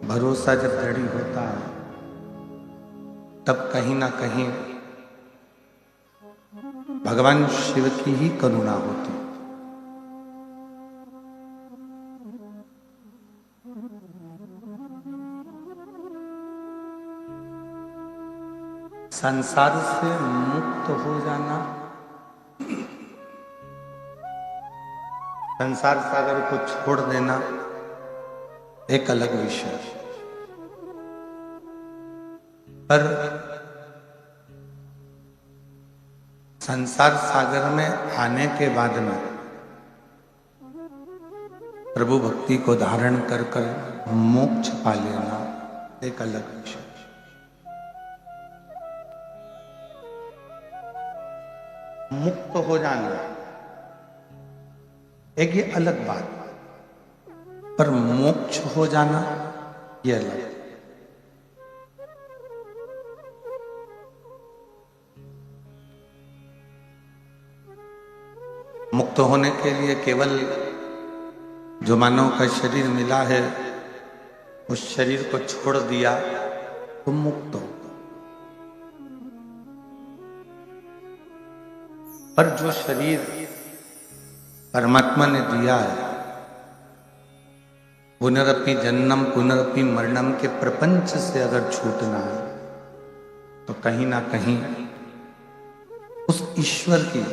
भरोसा जब दृढ़ होता है तब कहीं ना कहीं भगवान शिव की ही करुणा होती। संसार से मुक्त हो जाना, संसार सागर को छोड़ देना एक अलग विषय, पर संसार सागर में आने के बाद में प्रभु भक्ति को धारण कर कर मोक्ष पा लेना एक अलग विषय। मुक्त हो जाना एक ये अलग बात, पर मोक्ष हो जाना ये अलग। मुक्त होने के लिए केवल जो मानव का शरीर मिला है उस शरीर को छोड़ दिया तो मुक्त हो, पर जो शरीर परमात्मा ने दिया है पुनरपि जन्म पुनरपि मरणम के प्रपंच से अगर छूटना है तो कहीं ना कहीं उस ईश्वर की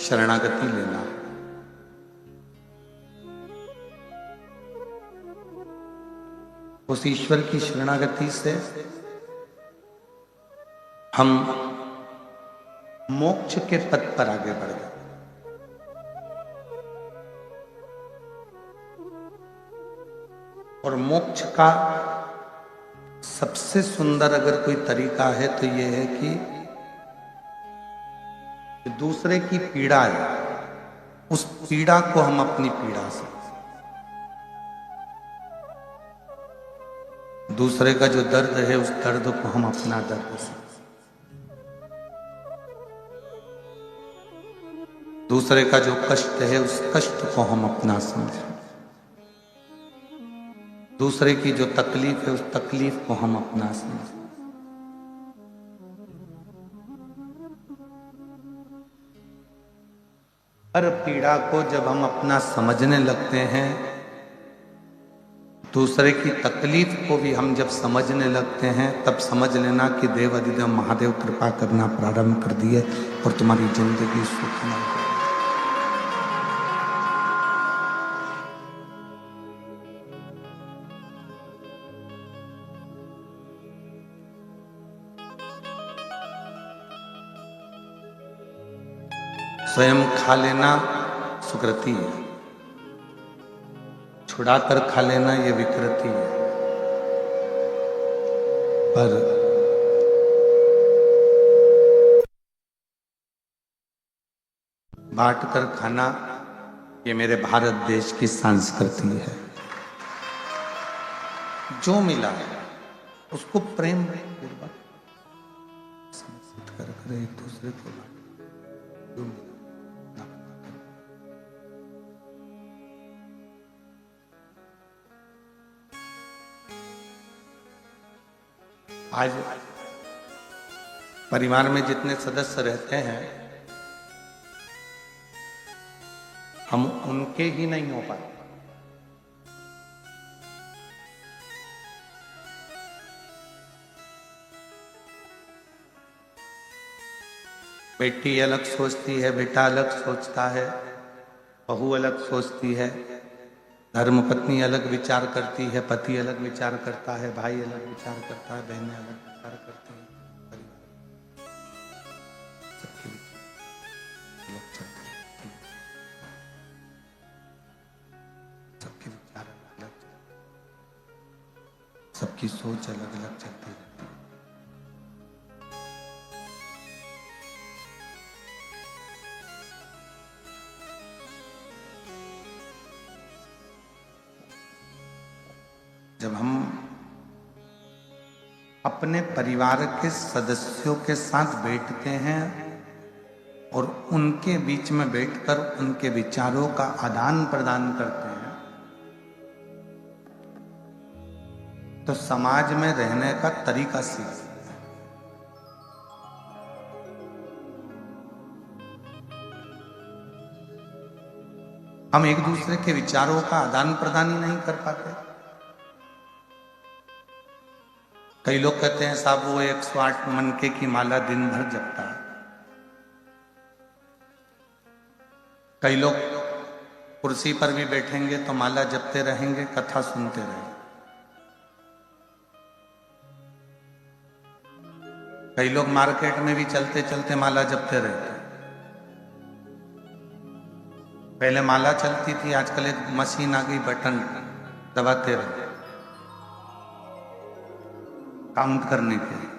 शरणागति लेना। उस ईश्वर की शरणागति से हम मोक्ष के पथ पर आगे बढ़ गए। और मोक्ष का सबसे सुंदर अगर कोई तरीका है तो यह है कि दूसरे की पीड़ा है उस पीड़ा को हम अपनी पीड़ा से, दूसरे का जो दर्द है उस दर्द को हम अपना दर्द से, दूसरे का जो कष्ट है उस कष्ट को हम अपना समझें, दूसरे की जो तकलीफ है उस तकलीफ को हम अपना समझें। हर पीड़ा को जब हम अपना समझने लगते हैं, दूसरे की तकलीफ को भी हम जब समझने लगते हैं, तब समझ लेना कि देव अधिदेव महादेव कृपा करना प्रारंभ कर दिए और तुम्हारी जिंदगी सुखमय हो। स्वयं खा लेना सुकृति है, छुड़ाकर खा लेना ये विकृति है, पर बांट कर खाना ये मेरे भारत देश की संस्कृति है। जो मिला है उसको प्रेम पूर्वक समर्पित कर एक दूसरे को जो मिला। आज परिवार में जितने सदस्य रहते हैं हम उनके ही नहीं हो पाते। बेटी अलग सोचती है, बेटा अलग सोचता है, बहू अलग सोचती है, धर्मपत्नी अलग विचार करती है, पति अलग विचार करता है, भाई अलग विचार करता है, बहनें अलग विचार करती हैं, सबके विचार अलग चलते हैं, सबके विचार अलग, सबकी सोच अलग अलग चलती है। जब हम अपने परिवार के सदस्यों के साथ बैठते हैं और उनके बीच में बैठकर उनके विचारों का आदान प्रदान करते हैं तो समाज में रहने का तरीका सीख। हम एक दूसरे के विचारों का आदान प्रदान ही नहीं कर पाते। कई लोग कहते हैं साहब वो 108 मनके की माला दिन भर जपता है। कई लोग कुर्सी पर भी बैठेंगे तो माला जपते रहेंगे, कथा सुनते रहेंगे। कई लोग मार्केट में भी चलते चलते माला जपते रहते हैं। पहले माला चलती थी, आजकल एक मशीन आ गई, बटन दबाते रहे काउंट करने के लिए।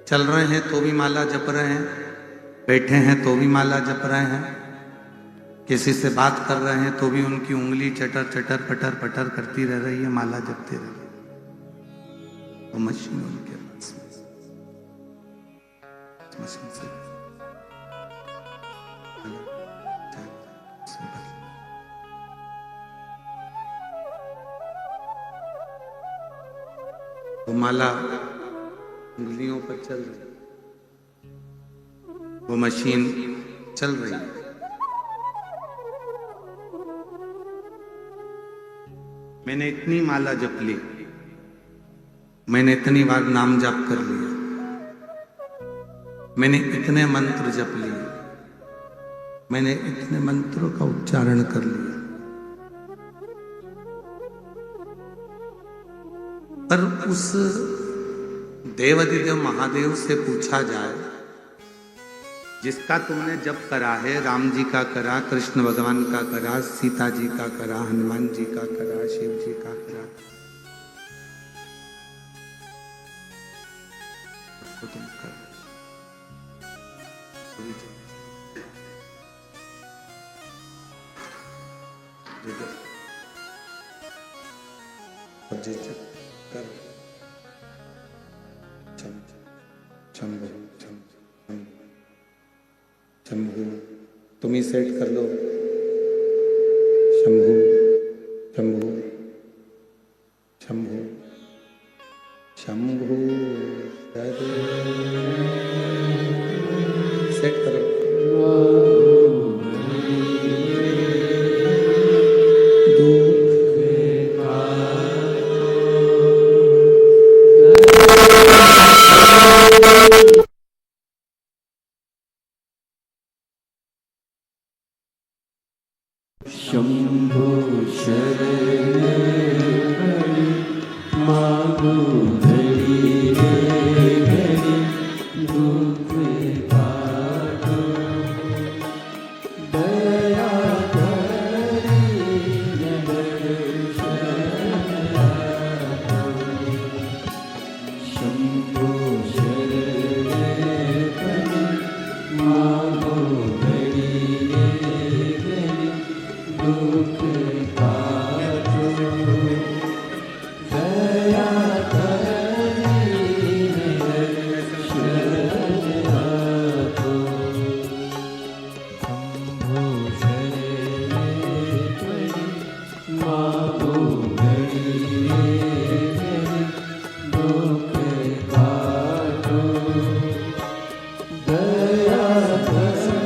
चल रहे हैं तो भी माला जप रहे हैं, बैठे हैं तो भी माला जप रहे हैं, किसी से बात कर रहे हैं तो भी उनकी उंगली चटर चटर पटर पटर करती रह रही है, माला जपते रह रही है। वो मशीन उनके पास मशीन से वो माला उंगलियों पर चल रही, वो मशीन चल रही है। मैंने इतनी माला जप ली, मैंने इतनी बार नाम जप कर लिया, मैंने इतने मंत्र जप लिए, मैंने इतने मंत्रों का उच्चारण कर लिया, पर उस देवाधिदेव महादेव से पूछा जाए जिसका तुमने जप करा है, राम जी का करा, कृष्ण भगवान का करा, सीता जी का करा, हनुमान जी का करा, शिव जी का करा, तो तुम कर कर शंभु शंभु तुम ही सेट कर लो। शंभु शंभु शंभु शंभु सेट करो। शंभो शरण मागो घड़ी घड़ी दुख काटो दया करी शंभो शरण मागो घड़ी दुख काटो दया करी शरण आपो शंभो शरण मागो घड़ी दुख काटो दया करी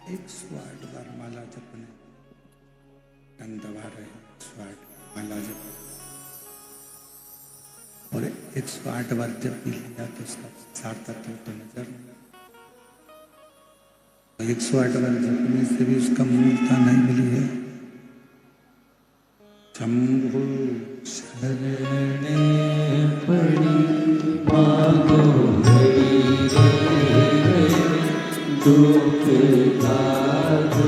108 बार माला जपने, तन दबा रहे 108 माला जप, और 108 बार जब भी लिया तो उसका सार्थक तो नजर नहीं। 108 बार जपने से भी उसका मूलता नहीं मिली है। शंभु शरणे पड़ी मांगो हरि रे, दुख काटो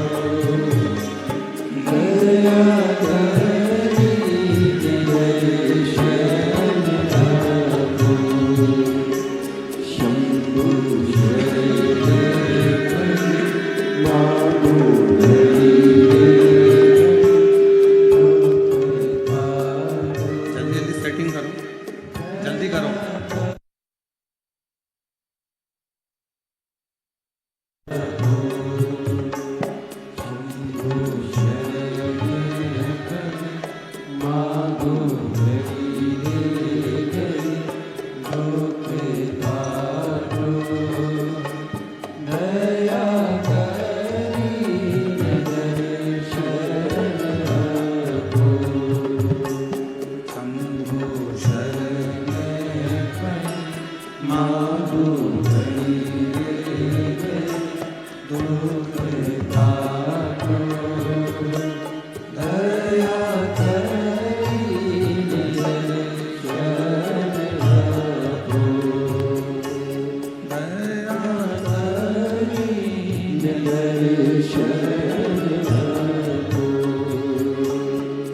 दया करी दर्शन आपो। शंभु शरणे पड़ी मांगो हरि जल्दी जल्दी सेटिंग करो, जल्दी करो।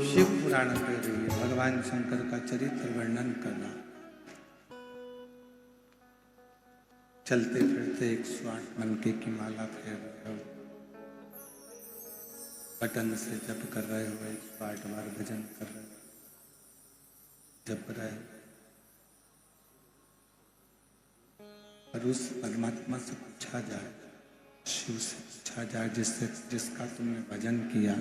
शिव पुराण कह रही है, भगवान शंकर का चरित्र वर्णन करना। चलते फिरते 108 मनके की माला फेर रहे हो, बटन से जप कर रहे हो, 108 बार भजन कर रहे हो, जप रहे हो, और उस परमात्मा से पूछा जाए, शिव से पूछा जाए, जिसका तुमने भजन किया,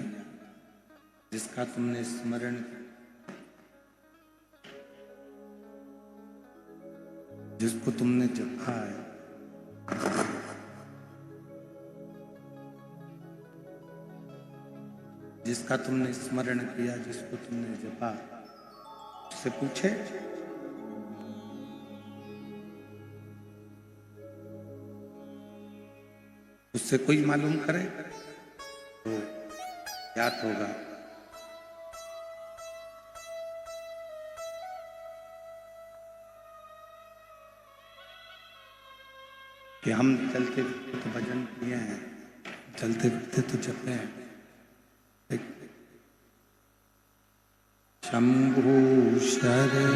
जिसका तुमने स्मरण किया, जिसको तुमने जपा है, जिसका तुमने स्मरण किया, जिसको तुमने जपा, उससे पूछे। उससे कोई मालूम करे तो ज्ञात होगा कि हम चलते फिरते तो भजन किए हैं, चलते फिरते तो जपे हैं। शंभु शरण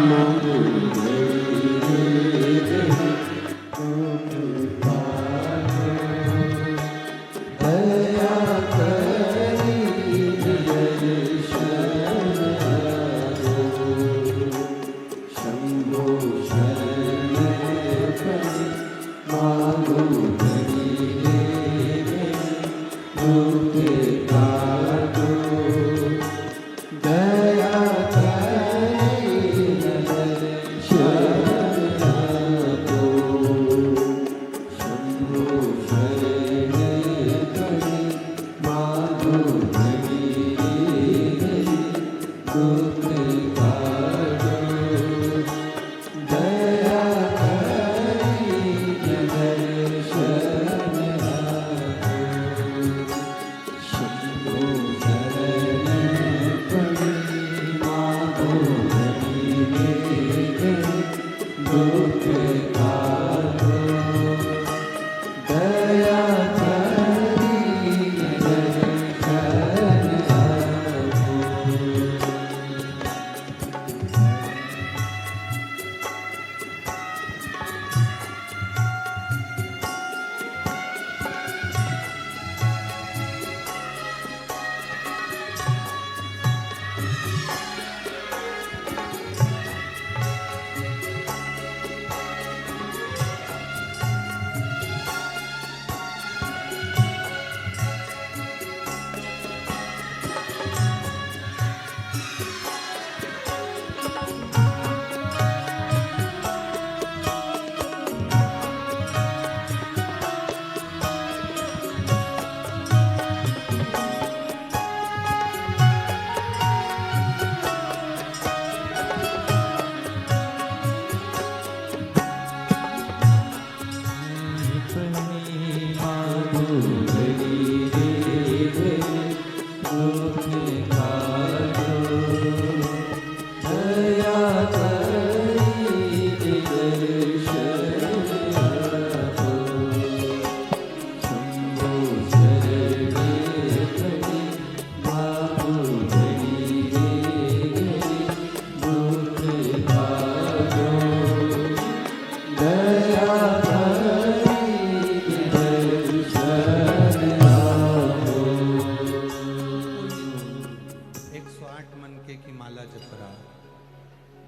मांगो हरि रे, दया करी दर्शन आपो। शंभु शरणे पड़ी मांगो हरि रे, दुख काटो दया करी दर्शन आपो। शंभु शरणे पड़ी मांगो हरि रे, दुख काटो दया करी दर्शन आपो। शंभु शरणे पड़ी मांगो हरि रे, दुख काटो दया करी दर्शन आपो।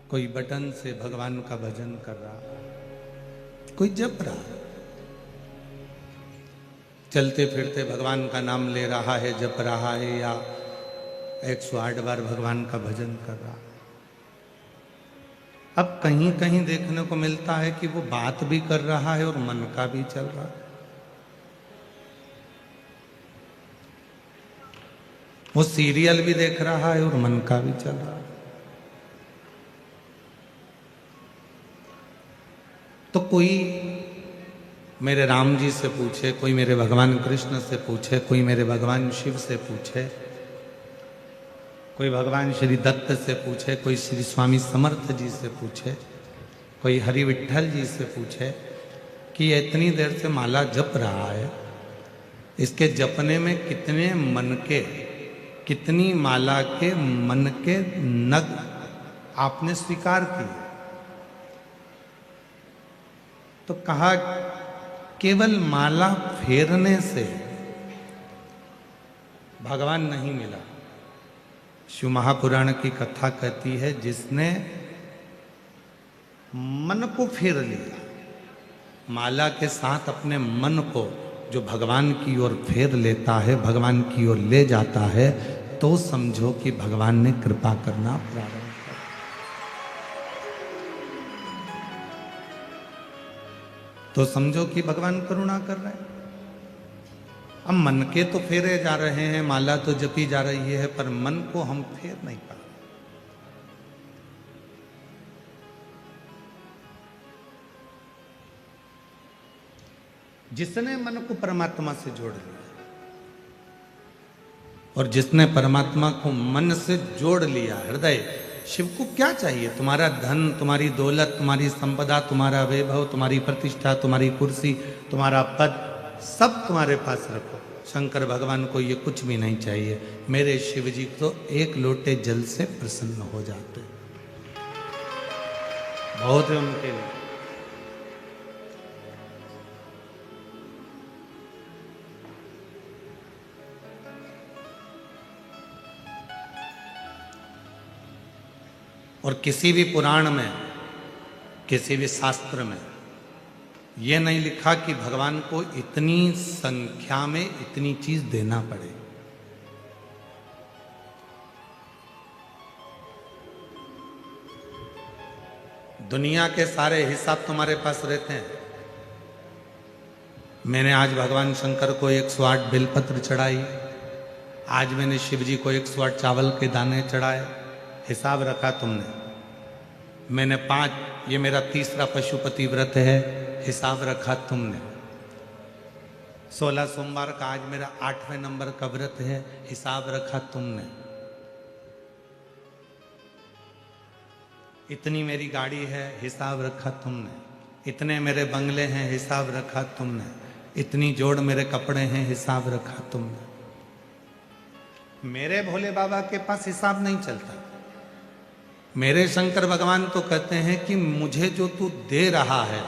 कोई बटन से भगवान का भजन कर रहा, कोई जप रहा, चलते फिरते भगवान का नाम ले रहा है, जप रहा है, या 108 बार भगवान का भजन कर रहा। अब कहीं कहीं देखने को मिलता है कि वो बात भी कर रहा है और मन का भी चल रहा है। वो सीरियल भी देख रहा है और मन का भी चल रहा है। तो कोई मेरे राम जी से पूछे, कोई मेरे भगवान कृष्ण से पूछे, कोई मेरे भगवान शिव से पूछे, कोई भगवान श्री दत्त से पूछे, कोई श्री स्वामी समर्थ जी से पूछे, कोई हरि विठल जी से पूछे कि ये इतनी देर से माला जप रहा है, इसके जपने में कितने मन के, कितनी माला के मन के नग आपने स्वीकार किए? तो कहा केवल माला फेरने से भगवान नहीं मिला। शिव महापुराण की कथा कहती है जिसने मन को फेर लिया, माला के साथ अपने मन को जो भगवान की ओर फेर लेता है, भगवान की ओर ले जाता है, तो समझो कि भगवान ने कृपा करना प्रारंभ कर। तो समझो कि भगवान करुणा कर रहे हैं। अब मन के तो फेरे जा रहे हैं, माला तो जपी जा रही है, पर मन को हम फेर नहीं पा रहे। जिसने मन को परमात्मा से जोड़ लिया और जिसने परमात्मा को मन से जोड़ लिया, हृदय, शिव को क्या चाहिए? तुम्हारा धन, तुम्हारी दौलत, तुम्हारी संपदा, तुम्हारा वैभव, तुम्हारी प्रतिष्ठा, तुम्हारी कुर्सी, तुम्हारा पद, सब तुम्हारे पास रखो। शंकर भगवान को ये कुछ भी नहीं चाहिए। मेरे शिव जी तो एक लोटे जल से प्रसन्न हो जाते, बहुत है उनके लिए। और किसी भी पुराण में, किसी भी शास्त्र में यह नहीं लिखा कि भगवान को इतनी संख्या में इतनी चीज देना पड़े। दुनिया के सारे हिसाब तुम्हारे पास रहते हैं। मैंने आज भगवान शंकर को 108 बेलपत्र चढ़ाई, आज मैंने शिव जी को 108 चावल के दाने चढ़ाए, हिसाब रखा तुमने। मैंने 5, ये मेरा तीसरा पशुपति व्रत है, हिसाब रखा तुमने। 16 सोमवार का आज मेरा 8वें नंबर का व्रत है, हिसाब रखा तुमने। इतनी मेरी गाड़ी है, हिसाब रखा तुमने। इतने मेरे बंगले हैं, हिसाब रखा तुमने। इतनी जोड़ मेरे कपड़े हैं, हिसाब रखा तुमने। मेरे भोले बाबा के पास हिसाब नहीं चलता। मेरे शंकर भगवान तो कहते हैं कि मुझे जो तू दे रहा है,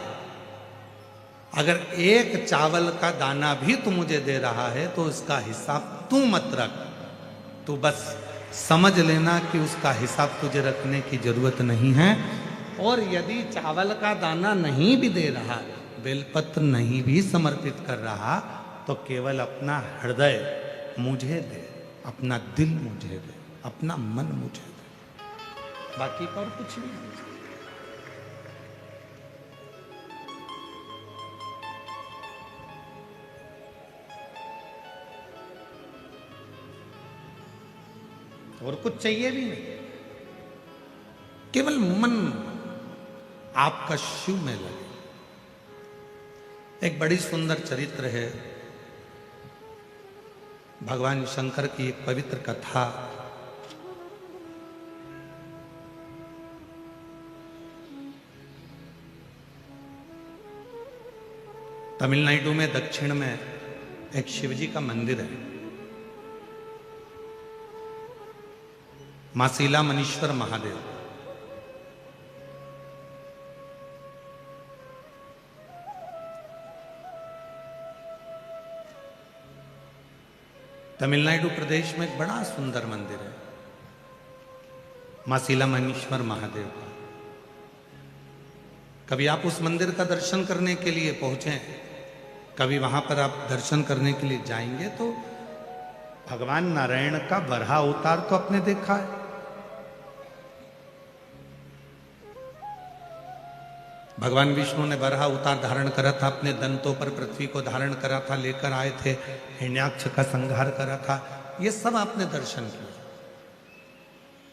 अगर एक चावल का दाना भी तू मुझे दे रहा है तो उसका हिसाब तू मत रख, तू बस समझ लेना कि उसका हिसाब तुझे रखने की जरूरत नहीं है। और यदि चावल का दाना नहीं भी दे रहा, बेलपत्र नहीं भी समर्पित कर रहा, तो केवल अपना हृदय मुझे दे, अपना दिल मुझे दे, अपना मन मुझे दे, बाकी का और कुछ भी नहीं। और कुछ चाहिए भी नहीं, केवल मन आपका शिव में लगे। एक बड़ी सुंदर चरित्र है भगवान शंकर की एक पवित्र कथा। तमिलनाडु में दक्षिण में एक शिवजी का मंदिर है, मासीला मनीश्वर महादेव। तमिलनाडु प्रदेश में एक बड़ा सुंदर मंदिर है, मासीला मनीश्वर महादेव का। कभी आप उस मंदिर का दर्शन करने के लिए पहुंचे, कभी वहां पर आप दर्शन करने के लिए जाएंगे तो भगवान नारायण का वराह अवतार तो आपने देखा है। भगवान विष्णु ने वराह अवतार धारण करा था, अपने दंतों पर पृथ्वी को धारण करा था, लेकर आए थे, हिरण्याक्ष का संहार करा था, ये सब आपने दर्शन किया।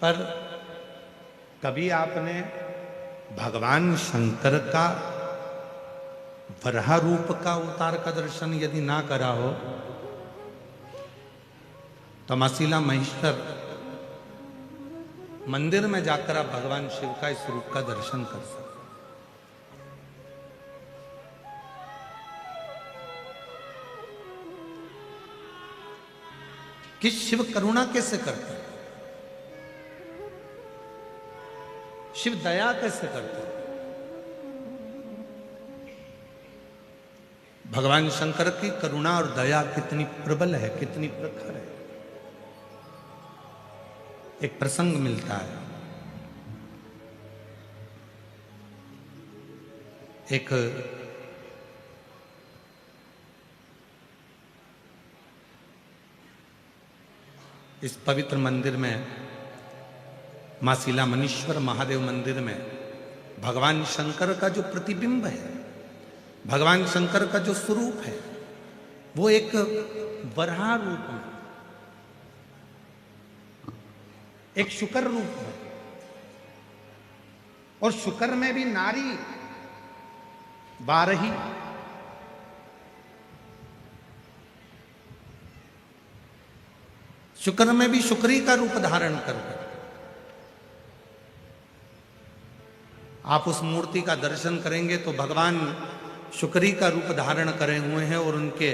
पर कभी आपने भगवान शंकर का वराह रूप का अवतार का दर्शन यदि ना करा हो तो मासीला महेश्वर मंदिर में जाकर आप भगवान शिव का इस रूप का दर्शन कर सकते। कि शिव करुणा कैसे करते हैं, शिव दया कैसे करते हैं। भगवान शंकर की करुणा और दया कितनी प्रबल है, कितनी प्रखर है। एक प्रसंग मिलता है, एक इस पवित्र मंदिर में, मासीला मनीश्वर महादेव मंदिर में भगवान शंकर का जो प्रतिबिंब है, भगवान शंकर का जो स्वरूप है, वो एक वराह रूप में, एक शुकर रूप में, और शुकर में भी नारी 12 शुक्र में भी शुक्री का रूप धारण करके आप उस मूर्ति का दर्शन करेंगे तो भगवान शुक्री का रूप धारण करे हुए हैं और उनके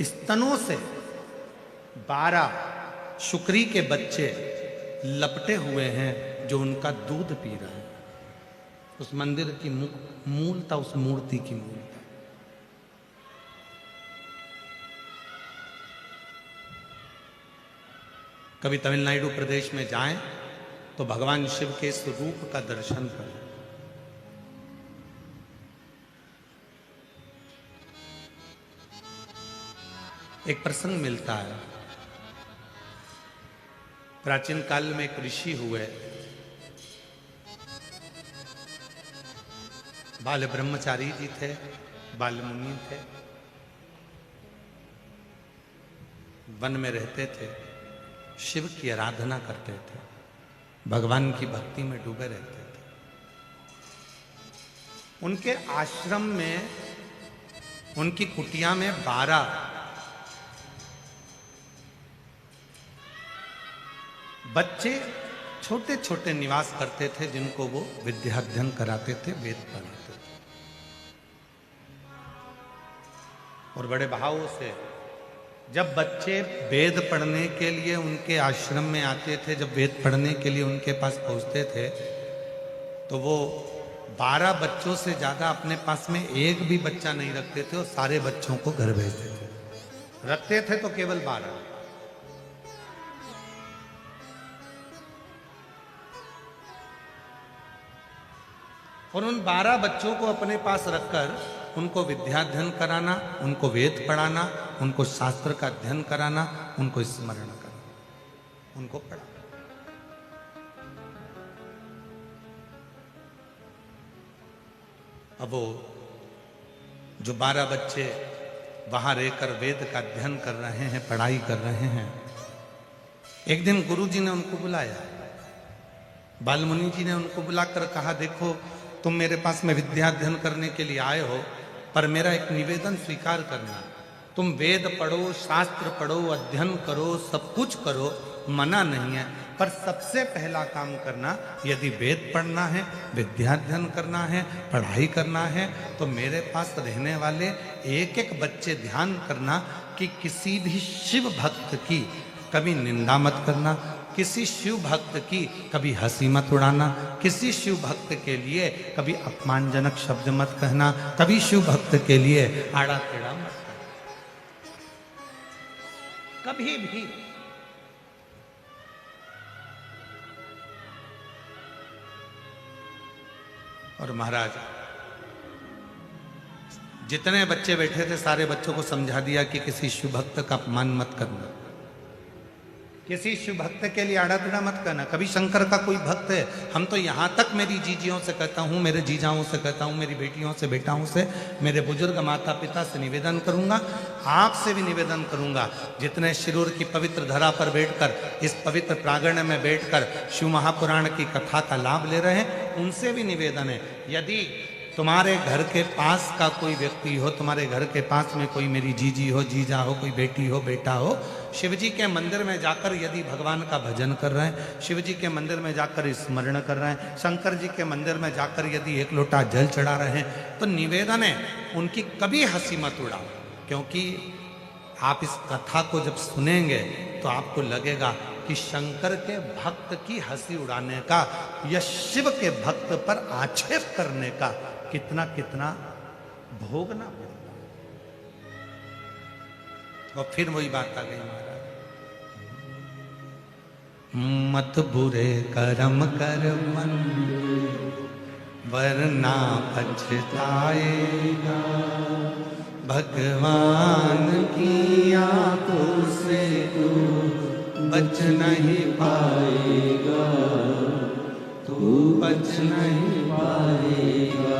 स्तनों से 12 शुक्री के बच्चे लपटे हुए हैं जो उनका दूध पी रहे हैं। उस मंदिर की मूलता, उस मूर्ति की मूलता। कभी तमिलनाडु प्रदेश में जाएं तो भगवान शिव के इस रूप का दर्शन करें। एक प्रसंग मिलता है, प्राचीन काल में एक ऋषि हुए, बाल ब्रह्मचारी जी थे, बाल मुनि थे, वन में रहते थे, शिव की आराधना करते थे, भगवान की भक्ति में डूबे रहते थे। उनके आश्रम में, उनकी कुटिया में 12 बच्चे छोटे छोटे निवास करते थे, जिनको वो विद्याध्ययन कराते थे, वेद पढ़ाते थे। और बड़े भाव से जब बच्चे वेद पढ़ने के लिए उनके आश्रम में आते थे, जब वेद पढ़ने के लिए उनके पास पहुंचते थे, तो वो 12 बच्चों से ज्यादा अपने पास में एक भी बच्चा नहीं रखते थे और सारे बच्चों को घर भेजते थे। रखते थे तो केवल 12। और उन 12 बच्चों को अपने पास रखकर उनको विद्याध्ययन कराना, उनको वेद पढ़ाना, उनको शास्त्र का अध्ययन कराना, उनको स्मरण कराना, उनको पढ़ाना। अब वो जो 12 बच्चे वहां रहकर वेद का अध्ययन कर रहे हैं, पढ़ाई कर रहे हैं, एक दिन गुरुजी ने उनको बुलाया, बालमुनि जी ने उनको बुलाकर कहा, देखो तुम मेरे पास में विद्या अध्ययन करने के लिए आए हो, पर मेरा एक निवेदन स्वीकार करना। तुम वेद पढ़ो, शास्त्र पढ़ो, अध्ययन करो, सब कुछ करो, मना नहीं है। पर सबसे पहला काम करना, यदि वेद पढ़ना है, विद्याध्ययन करना है, पढ़ाई करना है, तो मेरे पास रहने वाले एक एक बच्चे ध्यान करना कि किसी भी शिव भक्त की कभी निंदा मत करना, किसी शिव भक्त की कभी हंसी मत उड़ाना, किसी शिव भक्त के लिए कभी अपमानजनक शब्द मत कहना, कभी शिव भक्त के लिए आड़ा टेढ़ा मत करना, कभी भी। और महाराज जितने बच्चे बैठे थे सारे बच्चों को समझा दिया कि किसी शिव भक्त का अपमान मत करना, किसी शिव भक्त के लिए आड़ा टेढ़ा मत करना। कभी शंकर का कोई भक्त है, हम तो यहाँ तक मेरी जीजियों से कहता हूँ, मेरे जीजाओं से कहता हूँ, मेरी बेटियों से, बेटाओं से, मेरे बुजुर्ग माता पिता से निवेदन करूँगा, आपसे भी निवेदन करूँगा, जितने शिरूर की पवित्र धरा पर बैठकर, इस पवित्र प्रांगण में बैठकर शिव महापुराण की कथा का लाभ ले रहे हैं, उनसे भी निवेदन है, यदि तुम्हारे घर के पास का कोई व्यक्ति हो, तुम्हारे घर के पास में कोई मेरी जीजी हो, जीजा हो, कोई बेटी हो, बेटा हो, शिव जी के मंदिर में जाकर यदि भगवान का भजन कर रहे हैं, शिव जी के मंदिर में जाकर स्मरण कर रहे हैं, शंकर जी के मंदिर में जाकर यदि एक लोटा जल चढ़ा रहे हैं, तो निवेदन है उनकी कभी हंसी मत उड़ाओ। क्योंकि आप इस कथा को जब सुनेंगे तो आपको लगेगा कि शंकर के भक्त की हंसी उड़ाने का या शिव के भक्त पर आक्षेप करने का कितना कितना भोगना पड़ता। और फिर वही बात आ गई महाराज, मत बुरे कर्म कर मन वरना पछताएगा, भगवान की आंखों से तू बच नहीं पाएगा, तू बच नहीं पाएगा।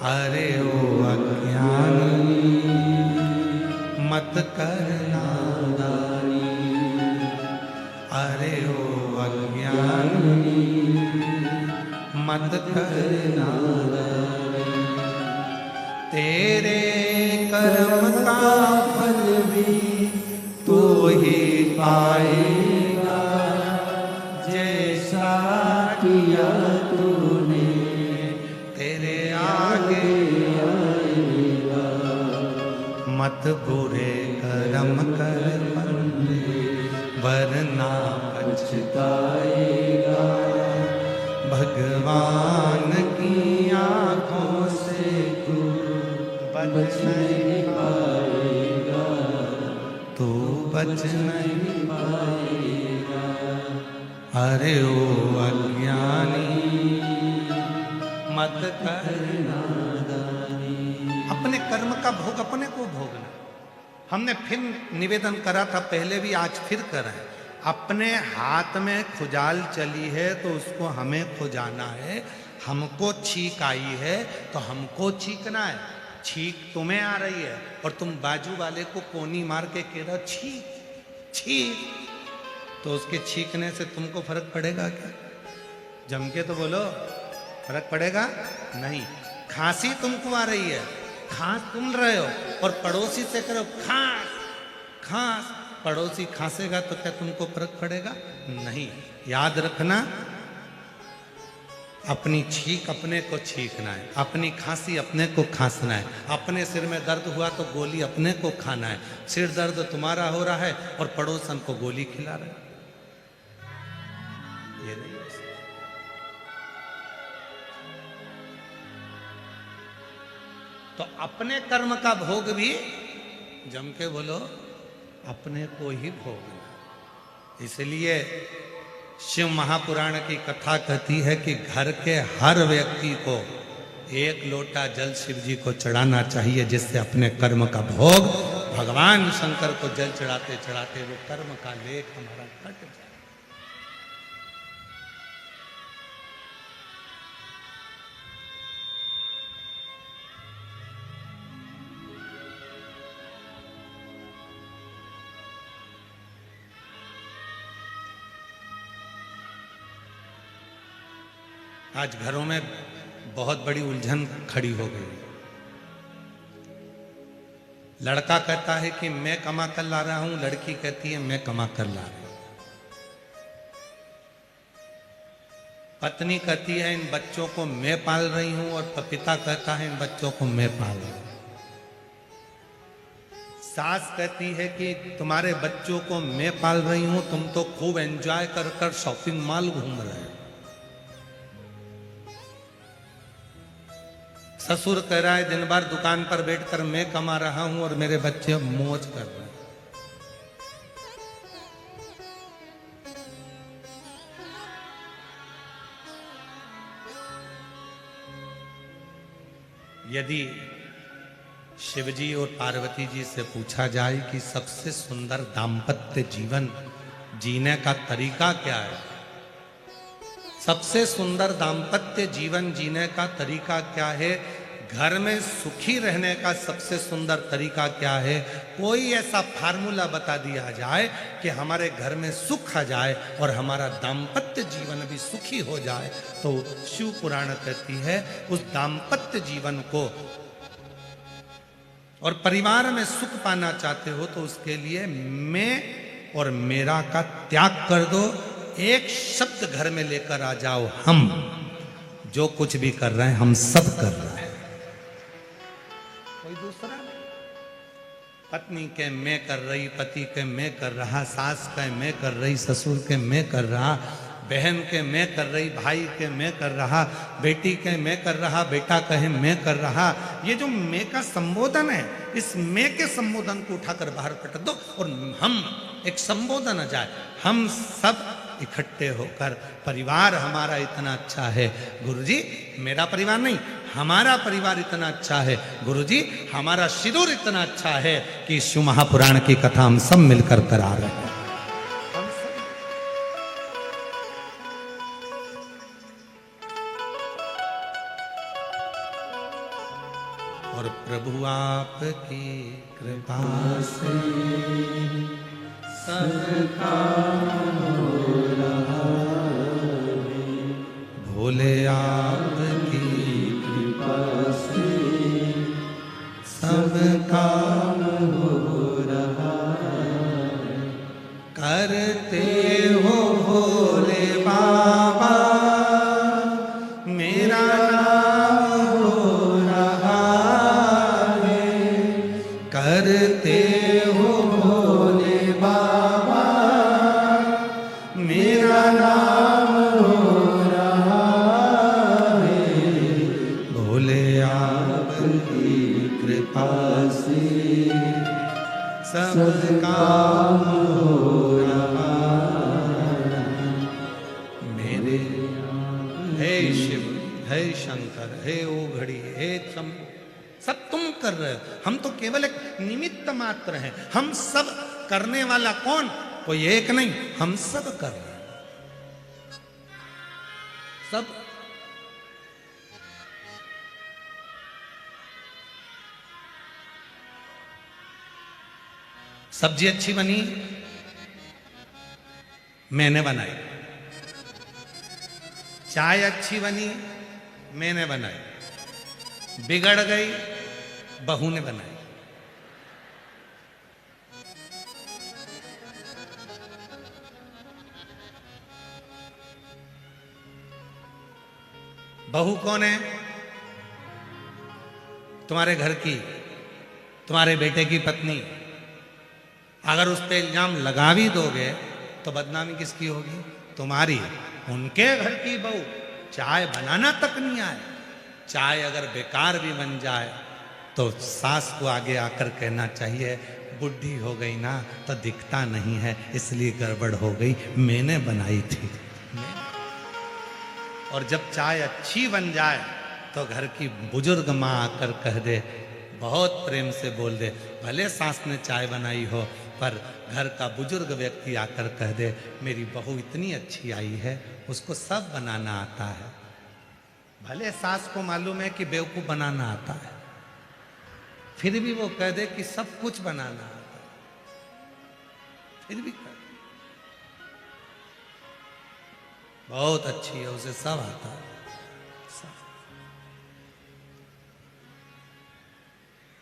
अरे ओ अज्ञानी मत कर नादानी, अरे ओ अज्ञानी मत कर नादानी, तेरे कर्म का फल भी तू ही पाएगा, जैसा किया तूने तेरे आगे आएगा। मत बुरे कर्म कर बंदे वरना पछताएगा, भगवान की आंखों से तू बच नहीं पाएगा, तू बच नहीं पाएगा। अरे ओ अज्ञानी मत कर नादानी। अपने कर्म का भोग अपने को भोगना। हमने फिर निवेदन करा था पहले भी, आज फिर करें। अपने हाथ में खुजाल चली है तो उसको हमें खुजाना है। हमको छींक आई है तो हमको छींकना है। छींक तुम्हें आ रही है और तुम बाजू वाले को कोनी मार के कह रहे हो छींक छींक, तो उसके छींकने से तुमको फर्क पड़ेगा क्या? जम के तो बोलो, फर्क पड़ेगा नहीं। खांसी तुमको आ रही है, खांस तुम रहे हो और पड़ोसी से करो खांस खांस, पड़ोसी खांसेगा तो क्या तुमको फर्क पड़ेगा? नहीं। याद रखना, अपनी छींक अपने को छींकना है, अपनी खांसी अपने को खांसना है, अपने सिर में दर्द हुआ तो गोली अपने को खाना है। सिर दर्द तुम्हारा हो रहा है और पड़ोसन को गोली खिला रहे, ये नहीं। तो अपने कर्म का भोग भी जम के बोलो अपने को ही भोगना। इसलिए शिव महापुराण की कथा कहती है कि घर के हर व्यक्ति को एक लोटा जल शिव जी को चढ़ाना चाहिए, जिससे अपने कर्म का भोग भगवान शंकर को जल चढ़ाते चढ़ाते वो कर्म का लेख हमारा कट जाए। आज घरों में बहुत बड़ी उलझन खड़ी हो गई। लड़का कहता है कि मैं कमा कर ला रहा हूं, लड़की कहती है मैं कमा कर ला रही हूं। पत्नी कहती है इन बच्चों को मैं पाल रही हूं, और पिता कहता है इन बच्चों को मैं पाल रही हूं। सास कहती है कि तुम्हारे बच्चों को मैं पाल रही हूं, तुम तो खूब एंजॉय कर कर शॉपिंग मॉल घूम रहे हो। ससुर कह रहा है दिन भर दुकान पर बैठकर मैं कमा रहा हूं और मेरे बच्चे मौज कर रहे हैं। यदि शिवजी और पार्वती जी से पूछा जाए कि सबसे सुंदर दाम्पत्य जीवन जीने का तरीका क्या है, सबसे सुंदर दाम्पत्य जीवन जीने का तरीका क्या है, घर में सुखी रहने का सबसे सुंदर तरीका क्या है, कोई ऐसा फार्मूला बता दिया जाए कि हमारे घर में सुख आ जाए और हमारा दाम्पत्य जीवन भी सुखी हो जाए, तो शिव पुराण कहती है उस दाम्पत्य जीवन को और परिवार में सुख पाना चाहते हो तो उसके लिए मैं और मेरा का त्याग कर दो। एक शब्द घर में लेकर आ जाओ, हम जो कुछ भी कर रहे हैं हम सब कर रहे हैं, कोई दूसरा नहीं। पत्नी के मैं कर रही, पति के मैं कर रहा, सास के मैं कर रही, ससुर के मैं कर रहा, बहन के मैं कर रही, भाई के मैं कर रहा, बेटी के मैं कर रहा, बेटा कहे मैं कर रहा। ये जो मैं का संबोधन है, इस मैं के संबोधन को उठाकर बाहर पटक दो और हम एक संबोधन आ जाए, हम सब इकट्ठे होकर परिवार हमारा इतना अच्छा है गुरुजी, मेरा परिवार नहीं हमारा परिवार इतना अच्छा है गुरुजी, हमारा सिंदूर इतना अच्छा है कि शिव महापुराण की कथा हम सब मिलकर करा रहे हैं। और प्रभु आपकी कृपा से सबका हो रहा है, भोले आपकी कृपा से सबका हो रहा है। करते हो भोले बाबा मेरा नाम हो रहा है, करते हो भोले बाबा मेरा नाम हो रहा है, भोले आपकी कृपा से सबका हो रहा है। मेरे हे शिव, हे शंकर, हे ओघड़ी, हे शंभु, सब तुम कर रहे हो, हम तो केवल एक निमित्त मात्र हैं। हम सब करने वाला कौन? कोई एक नहीं, हम सब कर रहे हैं, सब। सब्जी अच्छी बनी मैंने बनाई, चाय अच्छी बनी मैंने बनाई, बिगड़ गई बहू ने बनाई। बहू कौन है? तुम्हारे घर की, तुम्हारे बेटे की पत्नी। अगर उस पर इल्जाम लगा भी दोगे तो बदनामी किसकी होगी? तुम्हारी। उनके घर की बहू चाय बनाना तक नहीं आए, चाय अगर बेकार भी बन जाए तो सास को आगे आकर कहना चाहिए बुढ़ी हो गई ना तो दिखता नहीं है इसलिए गड़बड़ हो गई, मैंने बनाई थी। और जब चाय अच्छी बन जाए तो घर की बुजुर्ग माँ आकर कह दे, बहुत प्रेम से बोल दे, भले सास ने चाय बनाई हो पर घर का बुजुर्ग व्यक्ति आकर कह दे मेरी बहू इतनी अच्छी आई है, उसको सब बनाना आता है। भले सास को मालूम है कि बेवकूफ बनाना आता है, फिर भी वो कह दे कि सब कुछ बनाना आता है, फिर भी कह दे बहुत अच्छी है, उसे सब आता है,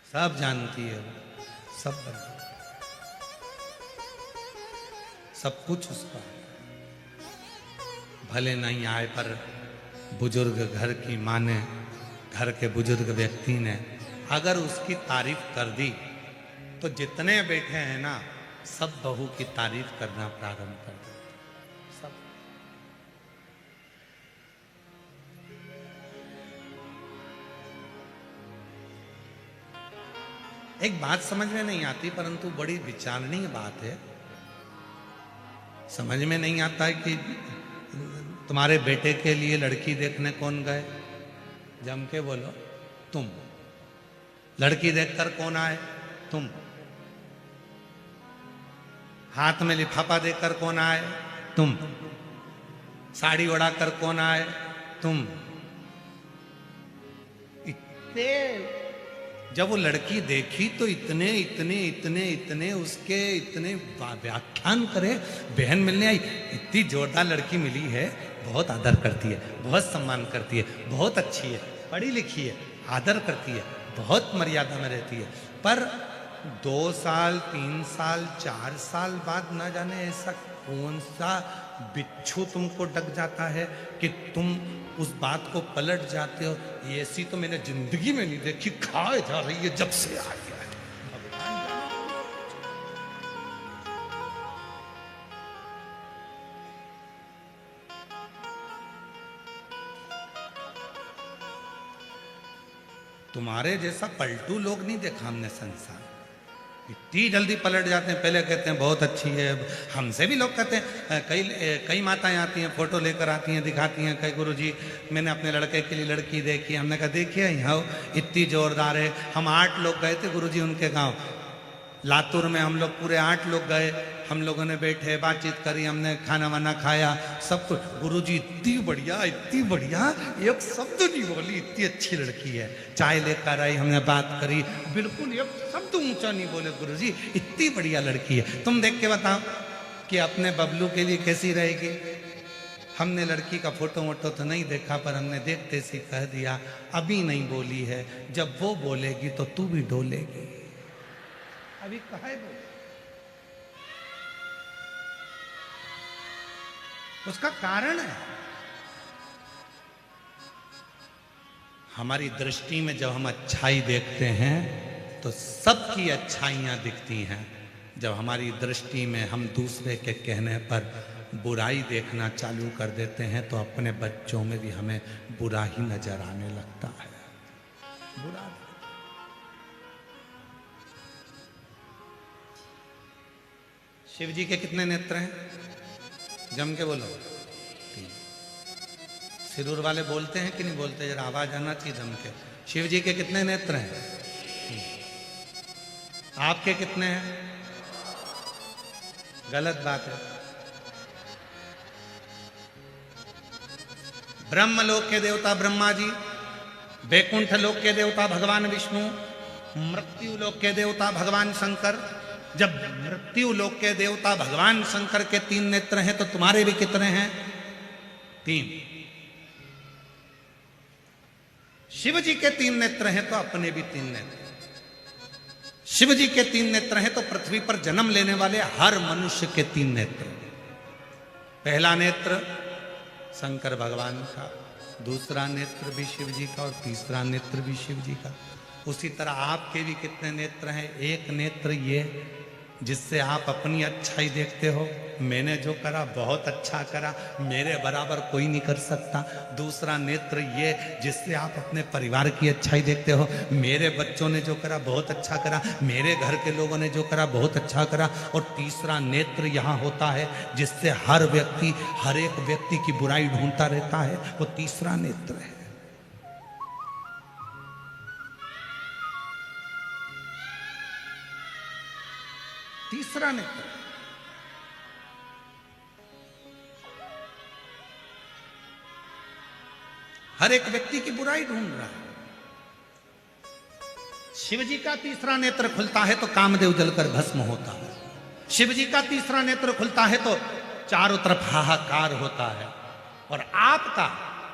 सब जानती है वो। सब बना, सब कुछ उसका है। भले नहीं आए पर बुजुर्ग घर की माँ ने, घर के बुजुर्ग व्यक्ति ने अगर उसकी तारीफ कर दी तो जितने बैठे हैं ना सब बहू की तारीफ करना प्रारंभ कर देते सब। एक बात समझ में नहीं आती परंतु बड़ी विचारणीय बात है। समझ में नहीं आता है कि तुम्हारे बेटे के लिए लड़की देखने कौन गए? जम के बोलो, तुम। लड़की देखकर कौन आए? तुम। हाथ में लिफाफा देकर कौन आए? तुम। साड़ी ओढ़ाकर कौन आए? तुम। इतने जब वो लड़की देखी तो इतने इतने इतने इतने उसके इतने व्याख्यान करे। बहन मिलने आई, इतनी जोरदार लड़की मिली है, बहुत आदर करती है, बहुत सम्मान करती है, बहुत अच्छी है, पढ़ी लिखी है, आदर करती है, बहुत मर्यादा में रहती है। पर 2 साल 3 साल 4 साल बाद ना जाने ऐसा कौन सा बिच्छू तुमको डक जाता है कि तुम उस बात को पलट जाते हो। ऐसी तो मैंने जिंदगी में नहीं देखी, खाए जा रही है जब से आई है। तुम्हारे जैसा पलटू लोग नहीं देखा हमने संसार। इतनी जल्दी पलट जाते हैं। पहले कहते हैं बहुत अच्छी है, हमसे भी लोग कहते हैं, कई माताएं आती हैं, फोटो लेकर आती हैं, दिखाती हैं, कई गुरुजी मैंने अपने लड़के के लिए लड़की देखी। हमने कहा देखिए यहाँ इतनी जोरदार है। हम 8 लोग गए थे गुरुजी उनके गांव लातूर में। हम लोग पूरे 8 लोग गए। हम लोगों ने बैठे बातचीत करी, हमने खाना वाना खाया, सब कुछ। गुरुजी इतनी बढ़िया, एक शब्द नहीं बोली, इतनी अच्छी लड़की है। चाय लेकर आई, हमने बात करी, बिल्कुल एक शब्द ऊंचा नहीं बोले गुरुजी, इतनी बढ़िया लड़की है। तुम देख के बताओ कि अपने बबलू के लिए कैसी रहेगी। हमने लड़की का फोटो वोटो तो नहीं देखा, पर हमने देखते सी कह दिया अभी नहीं बोली है, जब वो बोलेगी तो तू भी डोलेगी। अभी कहा है बोले? उसका कारण है हमारी दृष्टि में जब हम अच्छाई देखते हैं तो सबकी अच्छाइयां दिखती हैं। जब हमारी दृष्टि में हम दूसरे के कहने पर बुराई देखना चालू कर देते हैं तो अपने बच्चों में भी हमें बुरा ही नजर आने लगता है। बुरा। शिव जी के कितने नेत्र हैं? जम के बोलो। सिरूर वाले बोलते हैं कि नहीं बोलते? जरा आवाज आना चाहिए जम के। शिव जी के कितने नेत्र हैं? आपके कितने हैं? गलत बात है। ब्रह्मलोक के देवता ब्रह्मा जी, वैकुंठ लोक के देवता भगवान विष्णु, मृत्यु लोक के देवता भगवान शंकर। जब मृत्यु लोक के देवता भगवान शंकर के 3 नेत्र हैं तो तुम्हारे भी कितने हैं? 3। शिव जी के 3 नेत्र हैं तो अपने भी 3 नेत्र। शिव जी के 3 नेत्र हैं तो पृथ्वी पर जन्म लेने वाले हर मनुष्य के 3 नेत्र। पहला नेत्र शंकर भगवान का, दूसरा नेत्र भी शिव जी का और तीसरा नेत्र भी शिव जी का। उसी तरह आपके भी कितने नेत्र हैं? एक नेत्र ये जिससे आप अपनी अच्छाई देखते हो, मैंने जो करा बहुत अच्छा करा, मेरे बराबर कोई नहीं कर सकता। दूसरा नेत्र ये जिससे आप अपने परिवार की अच्छाई देखते हो, मेरे बच्चों ने जो करा बहुत अच्छा करा, मेरे घर के लोगों ने जो करा बहुत अच्छा करा। और तीसरा नेत्र यहाँ होता है जिससे हर एक व्यक्ति की बुराई ढूंढता रहता है, वो तीसरा नेत्र है। तीसरा नेत्र। हर एक व्यक्ति की बुराई ढूंढ रहा है। शिव जी का तीसरा नेत्र खुलता है तो कामदेव जलकर भस्म होता है। शिव जी का तीसरा नेत्र खुलता है तो चारों तरफ हाहाकार होता है। और आपका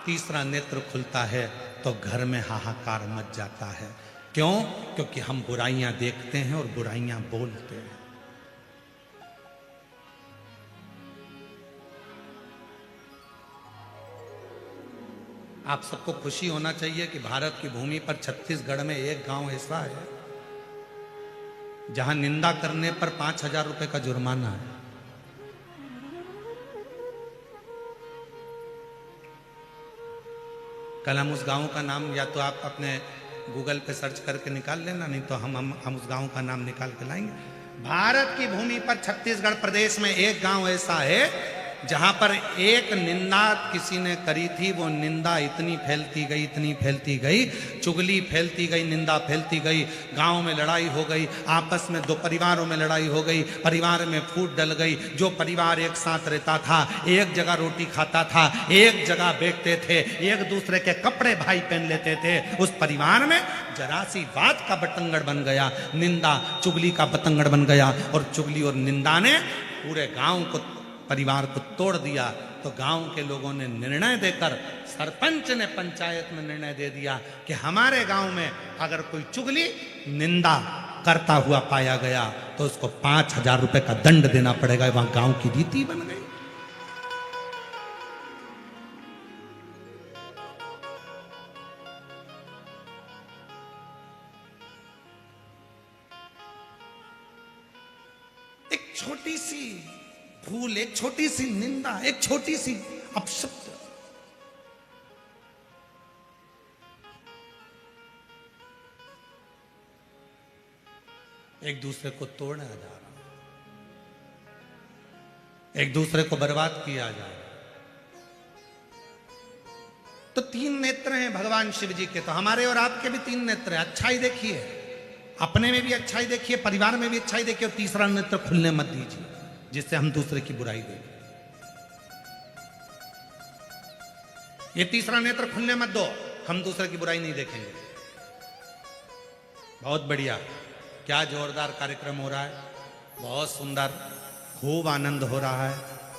तीसरा नेत्र खुलता है तो घर में हाहाकार मच जाता है। क्यों? क्योंकि हम बुराइयां देखते हैं और बुराइयां बोलते हैं। आप सबको खुशी होना चाहिए कि भारत की भूमि पर छत्तीसगढ़ में एक गांव ऐसा है जहां निंदा करने पर 5,000 रुपए का जुर्माना है। कल हम उस गांव का नाम या तो आप अपने गूगल पे सर्च करके निकाल लेना, नहीं तो हम उस गांव का नाम निकाल के लाएंगे। भारत की भूमि पर छत्तीसगढ़ प्रदेश में एक गांव ऐसा है जहां पर एक निंदा किसी ने करी थी। वो निंदा इतनी फैलती गई, इतनी फैलती गई, चुगली फैलती गई, निंदा फैलती गई, गांव में लड़ाई हो गई, आपस में दो परिवारों में लड़ाई हो गई, परिवार में फूट डल गई। जो परिवार एक साथ रहता था, एक जगह रोटी खाता था, एक जगह बैठते थे, एक दूसरे के कपड़े भाई पहन लेते थे, उस परिवार में जरा सी बात का बतंगड़ बन गया, निंदा चुगली का बतंगड़ बन गया, और चुगली और निंदा ने पूरे गांव को, परिवार को तोड़ दिया। तो गांव के लोगों ने निर्णय देकर, सरपंच ने पंचायत में निर्णय दे दिया कि हमारे गांव में अगर कोई चुगली निंदा करता हुआ पाया गया तो उसको 5,000 रुपए का दंड देना पड़ेगा। वहां गांव की रीति बन गई। एक छोटी सी भूल, एक छोटी सी निंदा, एक छोटी सी अपशब्द, एक दूसरे को तोड़ा जा रहा, एक दूसरे को बर्बाद किया जा रहा। तो 3 नेत्र हैं भगवान शिव जी के, तो हमारे और आपके भी 3 नेत्र हैं। अच्छाई देखिए, अपने में भी अच्छाई देखिए, परिवार में भी अच्छाई देखिए, और तीसरा नेत्र खुलने मत दीजिए जिससे हम दूसरे की बुराई देखें। ये तीसरा नेत्र खुलने मत दो, हम दूसरे की बुराई नहीं देखेंगे। बहुत बढ़िया, क्या जोरदार कार्यक्रम हो रहा है, बहुत सुंदर, खूब आनंद हो रहा है।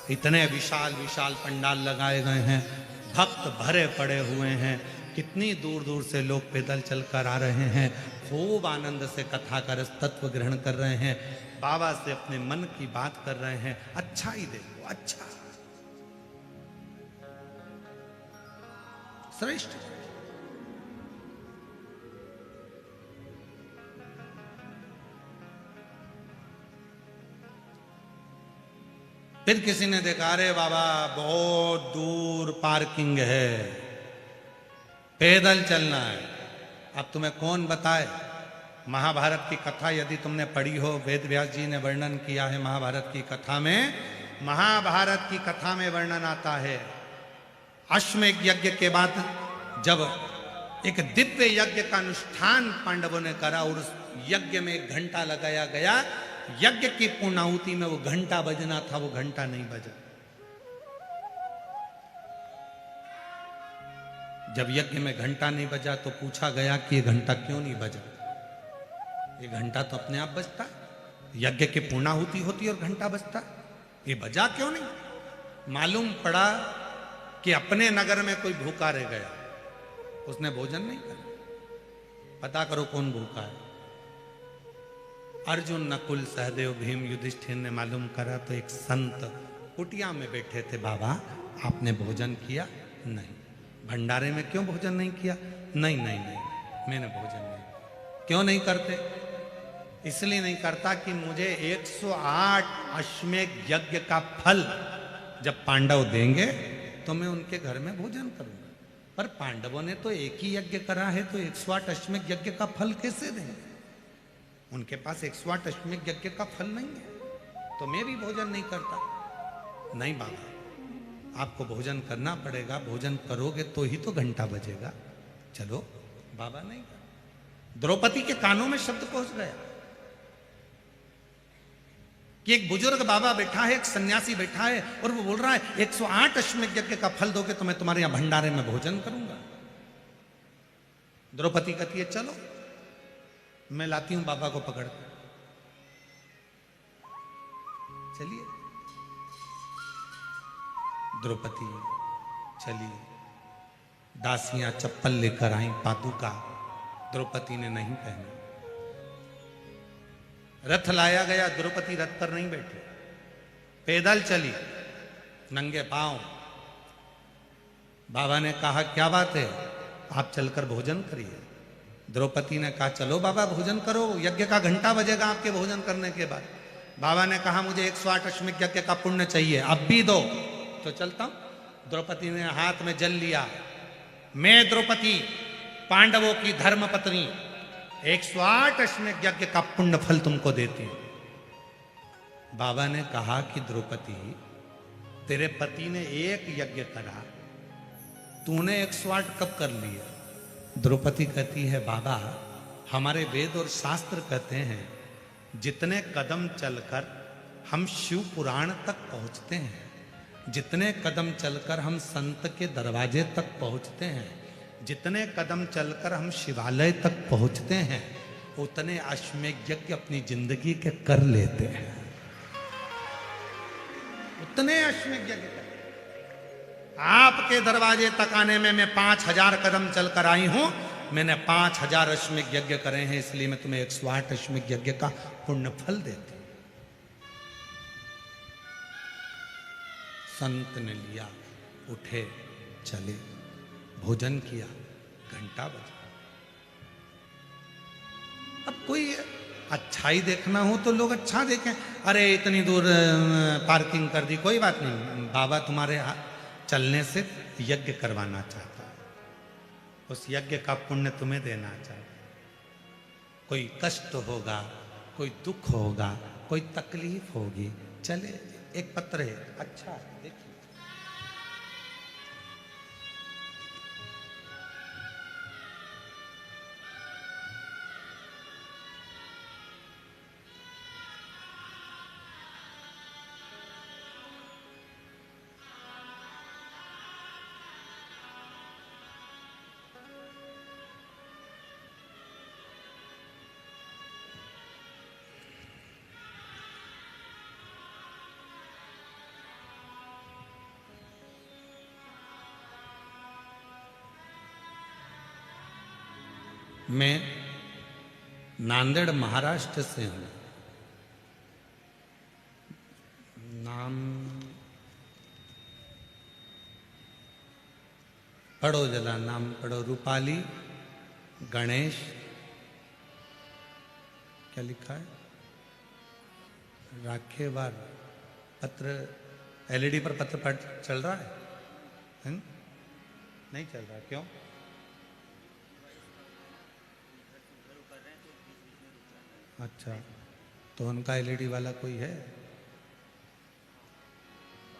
इतने विशाल विशाल पंडाल लगाए गए हैं, भक्त भरे पड़े हुए हैं, कितनी दूर दूर से लोग पैदल चलकर आ रहे हैं, खूब आनंद से कथा का रस तत्व ग्रहण कर रहे हैं, बाबा से अपने मन की बात कर रहे हैं। अच्छा ही देखो, अच्छा, श्रेष्ठ। फिर किसी ने देखा, अरे बाबा बहुत दूर पार्किंग है, पैदल चलना है। अब तुम्हें कौन बताए? महाभारत की कथा यदि तुमने पढ़ी हो, वेद व्यास जी ने वर्णन किया है महाभारत की कथा में। महाभारत की कथा में वर्णन आता है, अश्वमेध यज्ञ के बाद जब एक दिव्य यज्ञ का अनुष्ठान पांडवों ने करा और उस यज्ञ में 1 घंटा लगाया गया, यज्ञ की पूर्णाहुति में वो घंटा बजना था, वो घंटा नहीं बजा। जब यज्ञ में घंटा नहीं बजा तो पूछा गया कि ये घंटा क्यों नहीं बजा? ये घंटा तो अपने आप बजता है, यज्ञ की पूर्णाहुति होती है और घंटा बजता है, ये बजा क्यों नहीं? मालूम पड़ा कि अपने नगर में कोई भूखा रह गया, उसने भोजन नहीं करा। पता करो कौन भूखा है। अर्जुन, नकुल, सहदेव, भीम, युधिष्ठिर ने मालूम करा तो एक संत कुटिया में बैठे थे। बाबा आपने भोजन किया? नहीं। भंडारे में क्यों भोजन नहीं किया? नहीं नहीं नहीं, मैंने भोजन नहीं। क्यों नहीं करते? इसलिए नहीं करता कि मुझे 108 अश्वमेध यज्ञ का फल जब पांडव देंगे तो मैं उनके घर में भोजन करूंगा। पर पांडवों ने तो एक ही यज्ञ करा है, तो 108 अश्वमेध यज्ञ का फल कैसे देंगे? उनके पास 108 अश्वमेध यज्ञ का फल नहीं है, तो मैं भी भोजन नहीं करता। नहीं बाबा, आपको भोजन करना पड़ेगा, भोजन करोगे तो ही तो घंटा बजेगा। चलो, बाबा नहीं। द्रौपदी के कानों में शब्द पहुंच गया कि एक बुजुर्ग बाबा बैठा है, एक सन्यासी बैठा है, और वो बोल रहा है 108 अश्वमेध यज्ञ का फल दोगे तो मैं तुम्हारे यहां भंडारे में भोजन करूंगा। द्रौपदी कहती है चलो मैं लाती हूं बाबा को पकड़ कर। चलिए, द्रौपदी चली, दासियां चप्पल लेकर आई, पादुका द्रौपदी ने नहीं पहना। रथ लाया गया, द्रौपदी रथ पर नहीं बैठी, पैदल चली नंगे पांव। बाबा ने कहा क्या बात है, आप चलकर भोजन करिए। द्रौपदी ने कहा चलो बाबा भोजन करो, यज्ञ का घंटा बजेगा आपके भोजन करने के बाद। बाबा ने कहा मुझे 108 अश्वमेध यज्ञ का पुण्य चाहिए, अब भी दो तो चलता हूं। द्रौपदी ने हाथ में जल लिया, मैं द्रौपदी पांडवों की धर्म पत्नी 108 अश्वमेध यज्ञ का पुण्य फल तुमको देती हूं। बाबा ने कहा कि द्रौपदी तेरे पति ने एक यज्ञ करा, तूने 108 कब कर लिया? द्रौपदी कहती है बाबा हमारे वेद और शास्त्र कहते हैं जितने कदम चलकर हम शिव पुराण तक पहुंचते हैं, जितने कदम चलकर हम संत के दरवाजे तक पहुंचते हैं, जितने कदम चलकर हम शिवालय तक पहुंचते हैं, उतने अश्वमेध यज्ञ अपनी जिंदगी के कर लेते हैं। उतने अश्वमेध यज्ञ कर। आपके दरवाजे तक आने में मैं 5000 कदम चलकर आई हूं, मैंने 5000 अश्वमेध यज्ञ करे हैं, इसलिए मैं तुम्हें 108 अश्वमेध यज्ञ का पुण्य फल देती हूं। संत ने लिया, उठे, चले, भोजन किया, घंटा बजा। अब कोई अच्छाई देखना हो तो लोग अच्छा देखें, अरे इतनी दूर पार्किंग कर दी, कोई बात नहीं, बाबा तुम्हारे चलने से यज्ञ करवाना चाहता है, उस यज्ञ का पुण्य तुम्हें देना चाहता है। कोई कष्ट होगा, कोई दुख होगा, कोई तकलीफ होगी, चले एक पत्र है, अच्छा देखिए। मैं नांदेड़ महाराष्ट्र से हूँ। नाम पढ़ो जरा, नाम पढ़ो। रूपाली गणेश, क्या लिखा है? राखेवार। पत्र एलईडी पर पत्र पढ़ चल रहा है? नहीं चल रहा, क्यों? अच्छा, तो उनका एलईडी वाला कोई है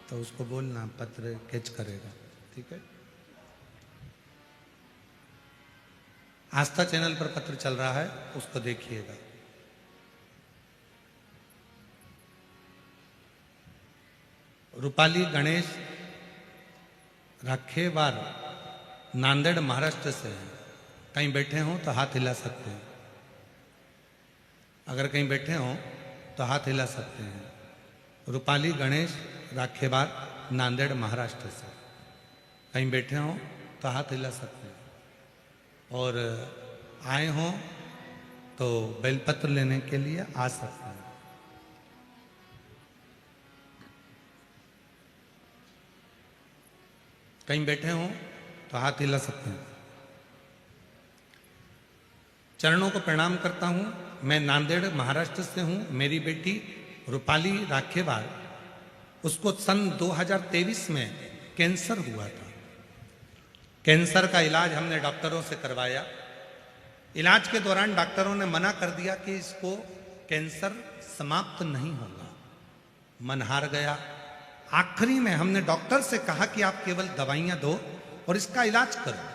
तो उसको बोलना पत्र कैच करेगा, ठीक है। आस्था चैनल पर पत्र चल रहा है, उसको देखिएगा। रूपाली गणेश राखेवार नांदेड़ महाराष्ट्र से है। कहीं बैठे हो तो हाथ हिला सकते हैं, अगर कहीं बैठे हो तो हाथ हिला सकते हैं। रूपाली गणेश राखेवार नांदेड़ महाराष्ट्र से, कहीं बैठे हो तो हाथ हिला सकते हैं। और आए हो तो बेलपत्र लेने के लिए आ सकते हैं। कहीं बैठे हो तो हाथ हिला सकते हैं। चरणों को प्रणाम करता हूं। मैं नांदेड़ महाराष्ट्र से हूं। मेरी बेटी रूपाली राखेवार, उसको सन 2023 में कैंसर हुआ था। कैंसर का इलाज हमने डॉक्टरों से करवाया। इलाज के दौरान डॉक्टरों ने मना कर दिया कि इसको कैंसर समाप्त नहीं होगा। मन हार गया। आखिरी में हमने डॉक्टर से कहा कि आप केवल दवाइयां दो और इसका इलाज करो।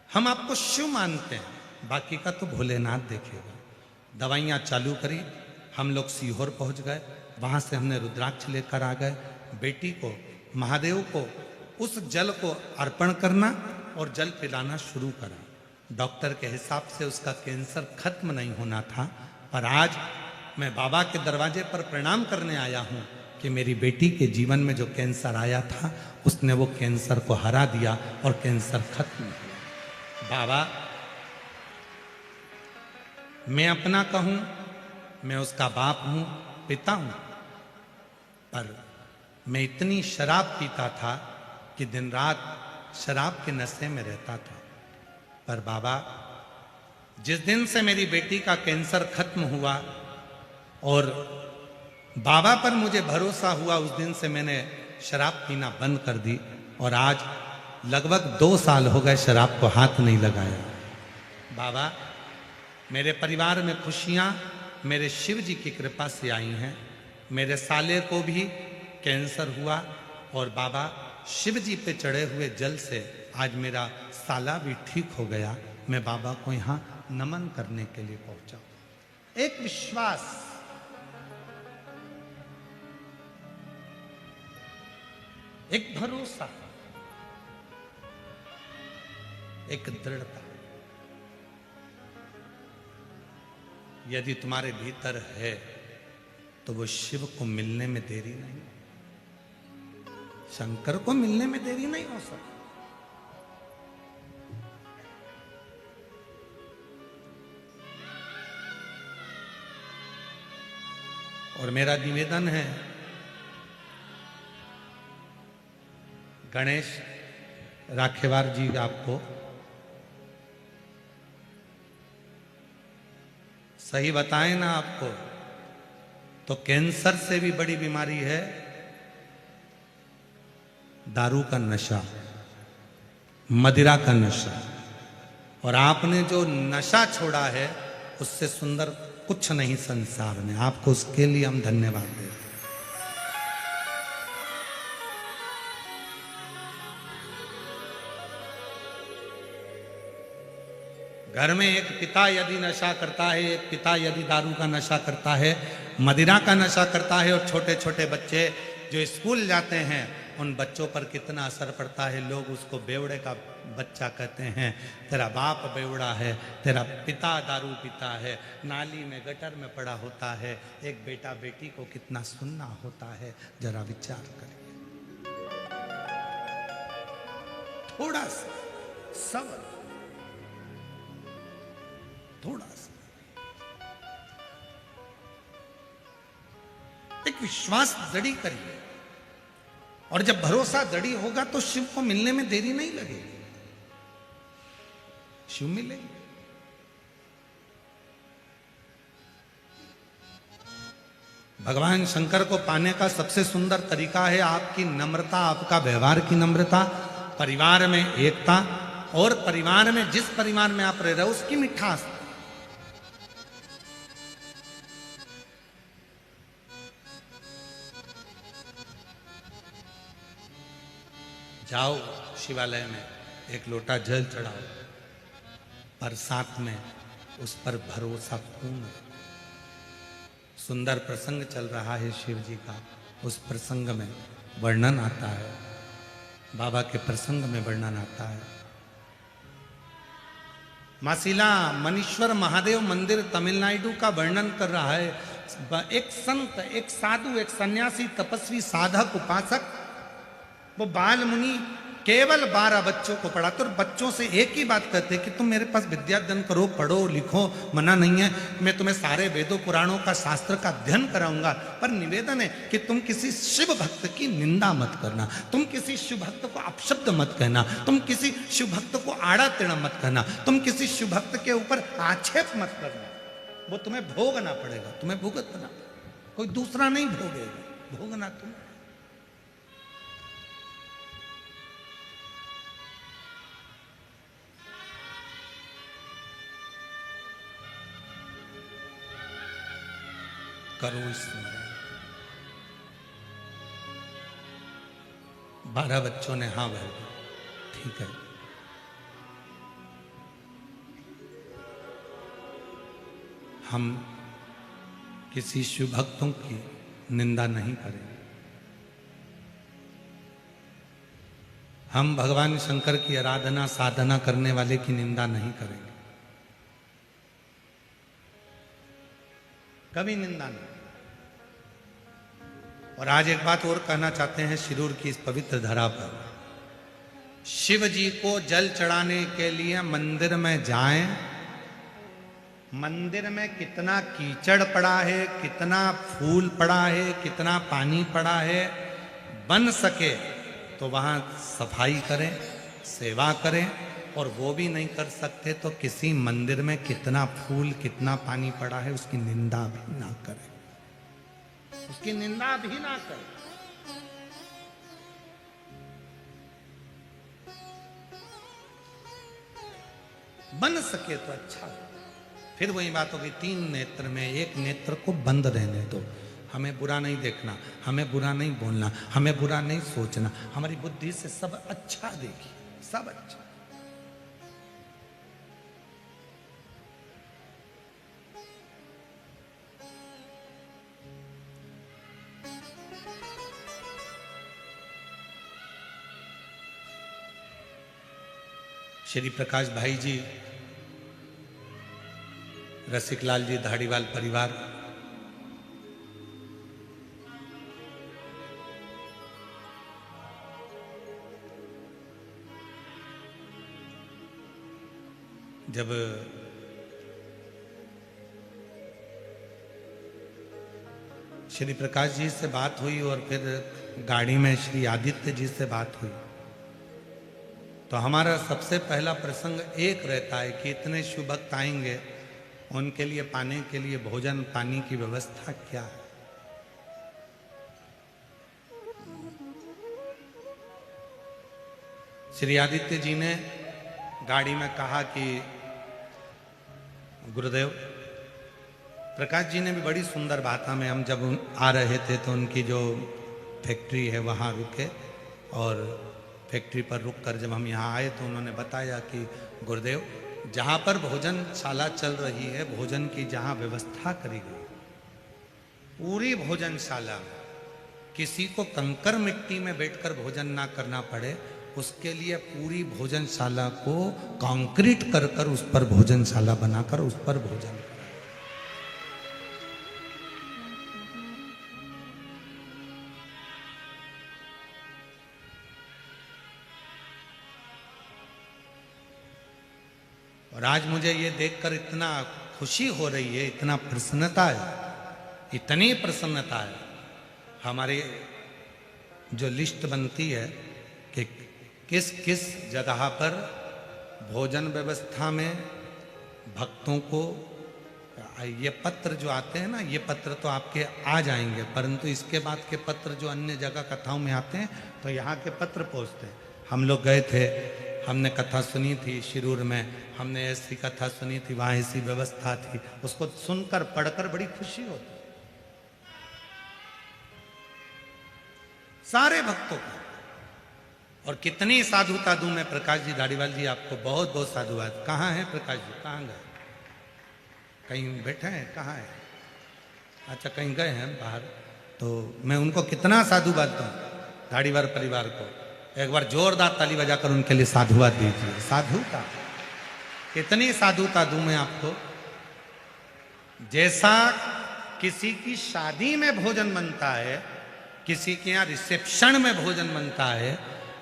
हम आपको शिव मानते हैं, बाकी का तो भोलेनाथ देखेगा। दवाइयां चालू करी। हम लोग सीहोर पहुंच गए। वहां से हमने रुद्राक्ष लेकर आ गए। बेटी को, महादेव को उस जल को अर्पण करना और जल पिलाना शुरू करा। डॉक्टर के हिसाब से उसका कैंसर खत्म नहीं होना था, पर आज मैं बाबा के दरवाजे पर प्रणाम करने आया हूं कि मेरी बेटी के जीवन में जो कैंसर आया था उसने वो कैंसर को हरा दिया और कैंसर खत्म हुआ। बाबा मैं अपना कहूं, मैं उसका बाप हूं, पिता हूं, पर मैं इतनी शराब पीता था कि दिन रात शराब के नशे में रहता था। पर बाबा, जिस दिन से मेरी बेटी का कैंसर खत्म हुआ और बाबा पर मुझे भरोसा हुआ, उस दिन से मैंने शराब पीना बंद कर दी और आज लगभग 2 साल हो गए शराब को हाथ नहीं लगाया। बाबा, मेरे परिवार में खुशियां मेरे शिव जी की कृपा से आई हैं। मेरे साले को भी कैंसर हुआ और बाबा शिव जी पे चढ़े हुए जल से आज मेरा साला भी ठीक हो गया। मैं बाबा को यहाँ नमन करने के लिए पहुंचा। एक विश्वास, एक भरोसा, एक दृढ़ता यदि तुम्हारे भीतर है तो वो शिव को मिलने में देरी नहीं, शंकर को मिलने में देरी नहीं हो सकती। और मेरा निवेदन है, गणेश राखेवार जी, आपको सही बताएं ना, आपको तो कैंसर से भी बड़ी बीमारी है दारू का नशा, मदिरा का नशा। और आपने जो नशा छोड़ा है उससे सुंदर कुछ नहीं संसार में। आपको उसके लिए हम धन्यवाद देते हैं। घर में एक पिता यदि नशा करता है, एक पिता यदि दारू का नशा करता है, मदिरा का नशा करता है, और छोटे छोटे बच्चे जो स्कूल जाते हैं उन बच्चों पर कितना असर पड़ता है। लोग उसको बेवड़े का बच्चा कहते हैं, तेरा बाप बेवड़ा है, तेरा पिता दारू पीता है, नाली में गटर में पड़ा होता है। एक बेटा बेटी को कितना सुनना होता है, जरा विचार करिए। थोड़ा सा सब्र, थोड़ा सा एक विश्वास दृढ़ी करिए, और जब भरोसा दृढ़ी होगा तो शिव को मिलने में देरी नहीं लगेगी। शिव मिलेंगे। भगवान शंकर को पाने का सबसे सुंदर तरीका है आपकी नम्रता, आपका व्यवहार की नम्रता, परिवार में एकता, और परिवार में जिस परिवार में आप रह रहे हो उसकी मिठास। जाओ शिवालय में एक लोटा जल चढ़ाओ, पर साथ में उस पर भरोसा पूर्ण। सुंदर प्रसंग चल रहा है शिव जी का, उस प्रसंग में वर्णन आता है, बाबा के प्रसंग में वर्णन आता है। मासिला मनीश्वर महादेव मंदिर तमिलनाडु का वर्णन कर रहा है। एक संत, एक साधु, एक सन्यासी, तपस्वी, साधक, उपासक, वो बाल मुनि केवल 12 बच्चों को पढ़ाते, और बच्चों से एक ही बात कहते कि तुम मेरे पास विद्या अध्ययन करो, पढ़ो लिखो, मना नहीं है, मैं तुम्हें सारे वेदों पुराणों का शास्त्र का अध्ययन कराऊंगा, पर निवेदन है कि तुम किसी शिव भक्त की निंदा मत करना, तुम किसी शिव भक्त को अपशब्द मत कहना, तुम किसी शिव भक्त को आड़ा टेढ़ा मत कहना, तुम किसी शिव भक्त के ऊपर आक्षेप मत करना। वो तुम्हें भोगना पड़ेगा, तुम्हें भुगतना, कोई दूसरा नहीं भोगेगा, भोगना तुम। करो स्मरण। 12 बच्चों ने हाँ भर दिया, ठीक है। हम किसी शिव भक्तों की निंदा नहीं करेंगे, हम भगवान शंकर की आराधना साधना करने वाले की निंदा नहीं करेंगे, कभी निंदा नहीं। और आज एक बात और कहना चाहते हैं, शिरूर की इस पवित्र धरा पर शिव जी को जल चढ़ाने के लिए मंदिर में जाएं मंदिर में कितना कीचड़ पड़ा है, कितना फूल पड़ा है, कितना पानी पड़ा है, बन सके तो वहां सफाई करें, सेवा करें। और वो भी नहीं कर सकते तो किसी मंदिर में कितना फूल कितना पानी पड़ा है उसकी निंदा भी ना करें, उसकी निंदा भी ना करें। बन सके तो अच्छा। फिर वही बात होगी, 3 नेत्र में एक नेत्र को बंद रहने दो। हमें बुरा नहीं देखना, हमें बुरा नहीं बोलना, हमें बुरा नहीं सोचना, हमारी बुद्धि से सब अच्छा देखिए, सब अच्छा। श्री प्रकाश भाई जी, रसिकलाल जी, धाड़ीवाल परिवार, जब श्री प्रकाश जी से बात हुई और फिर गाड़ी में श्री आदित्य जी से बात हुई, तो हमारा सबसे पहला प्रसंग एक रहता है कि इतने शिव भक्त आएंगे, उनके लिए पाने के लिए भोजन पानी की व्यवस्था क्या है। श्री आदित्य जी ने गाड़ी में कहा कि गुरुदेव, प्रकाश जी ने भी बड़ी सुंदर बात हमें, हम जब आ रहे थे तो उनकी जो फैक्ट्री है वहाँ रुके, और फैक्ट्री पर रुक कर जब हम यहाँ आए तो उन्होंने बताया कि गुरुदेव, जहाँ पर भोजनशाला चल रही है, भोजन की जहाँ व्यवस्था करी गई, पूरी भोजनशाला में किसी को कंकर मिट्टी में बैठकर भोजन ना करना पड़े, उसके लिए पूरी भोजनशाला को कंक्रीट कर कर उस पर भोजनशाला बनाकर उस पर भोजन करें। और आज मुझे ये देखकर इतना खुशी हो रही है, इतना प्रसन्नता है, इतनी प्रसन्नता है। हमारे जो लिस्ट बनती है कि किस किस जगह पर भोजन व्यवस्था में भक्तों को, ये पत्र जो आते हैं ना, ये पत्र तो आपके आ जाएंगे, परंतु इसके बाद के पत्र जो अन्य जगह कथाओं में आते हैं तो यहाँ के पत्र पहुँचते हैं। हम लोग गए थे, हमने कथा सुनी थी शिरूर में, हमने ऐसी कथा सुनी थी, वहाँ ऐसी व्यवस्था थी, उसको सुनकर पढ़कर बड़ी खुशी होती सारे भक्तों को। और कितनी साधुता दूं मैं। प्रकाश जी धाड़ीवाल जी, आपको बहुत बहुत साधुवाद। कहाँ हैं प्रकाश जी, कहाँ गए? कहीं बैठे हैं, कहाँ है? अच्छा, कहीं गए हैं बाहर। तो मैं उनको कितना साधुवाद दूं, धाड़ीवाल परिवार को। एक बार जोरदार ताली बजाकर उनके लिए साधुवाद दीजिए। साधुता, कितनी साधुता दूं मैं आपको। जैसा किसी की शादी में भोजन बनता है, किसी के यहाँ रिसेप्शन में भोजन बनता है,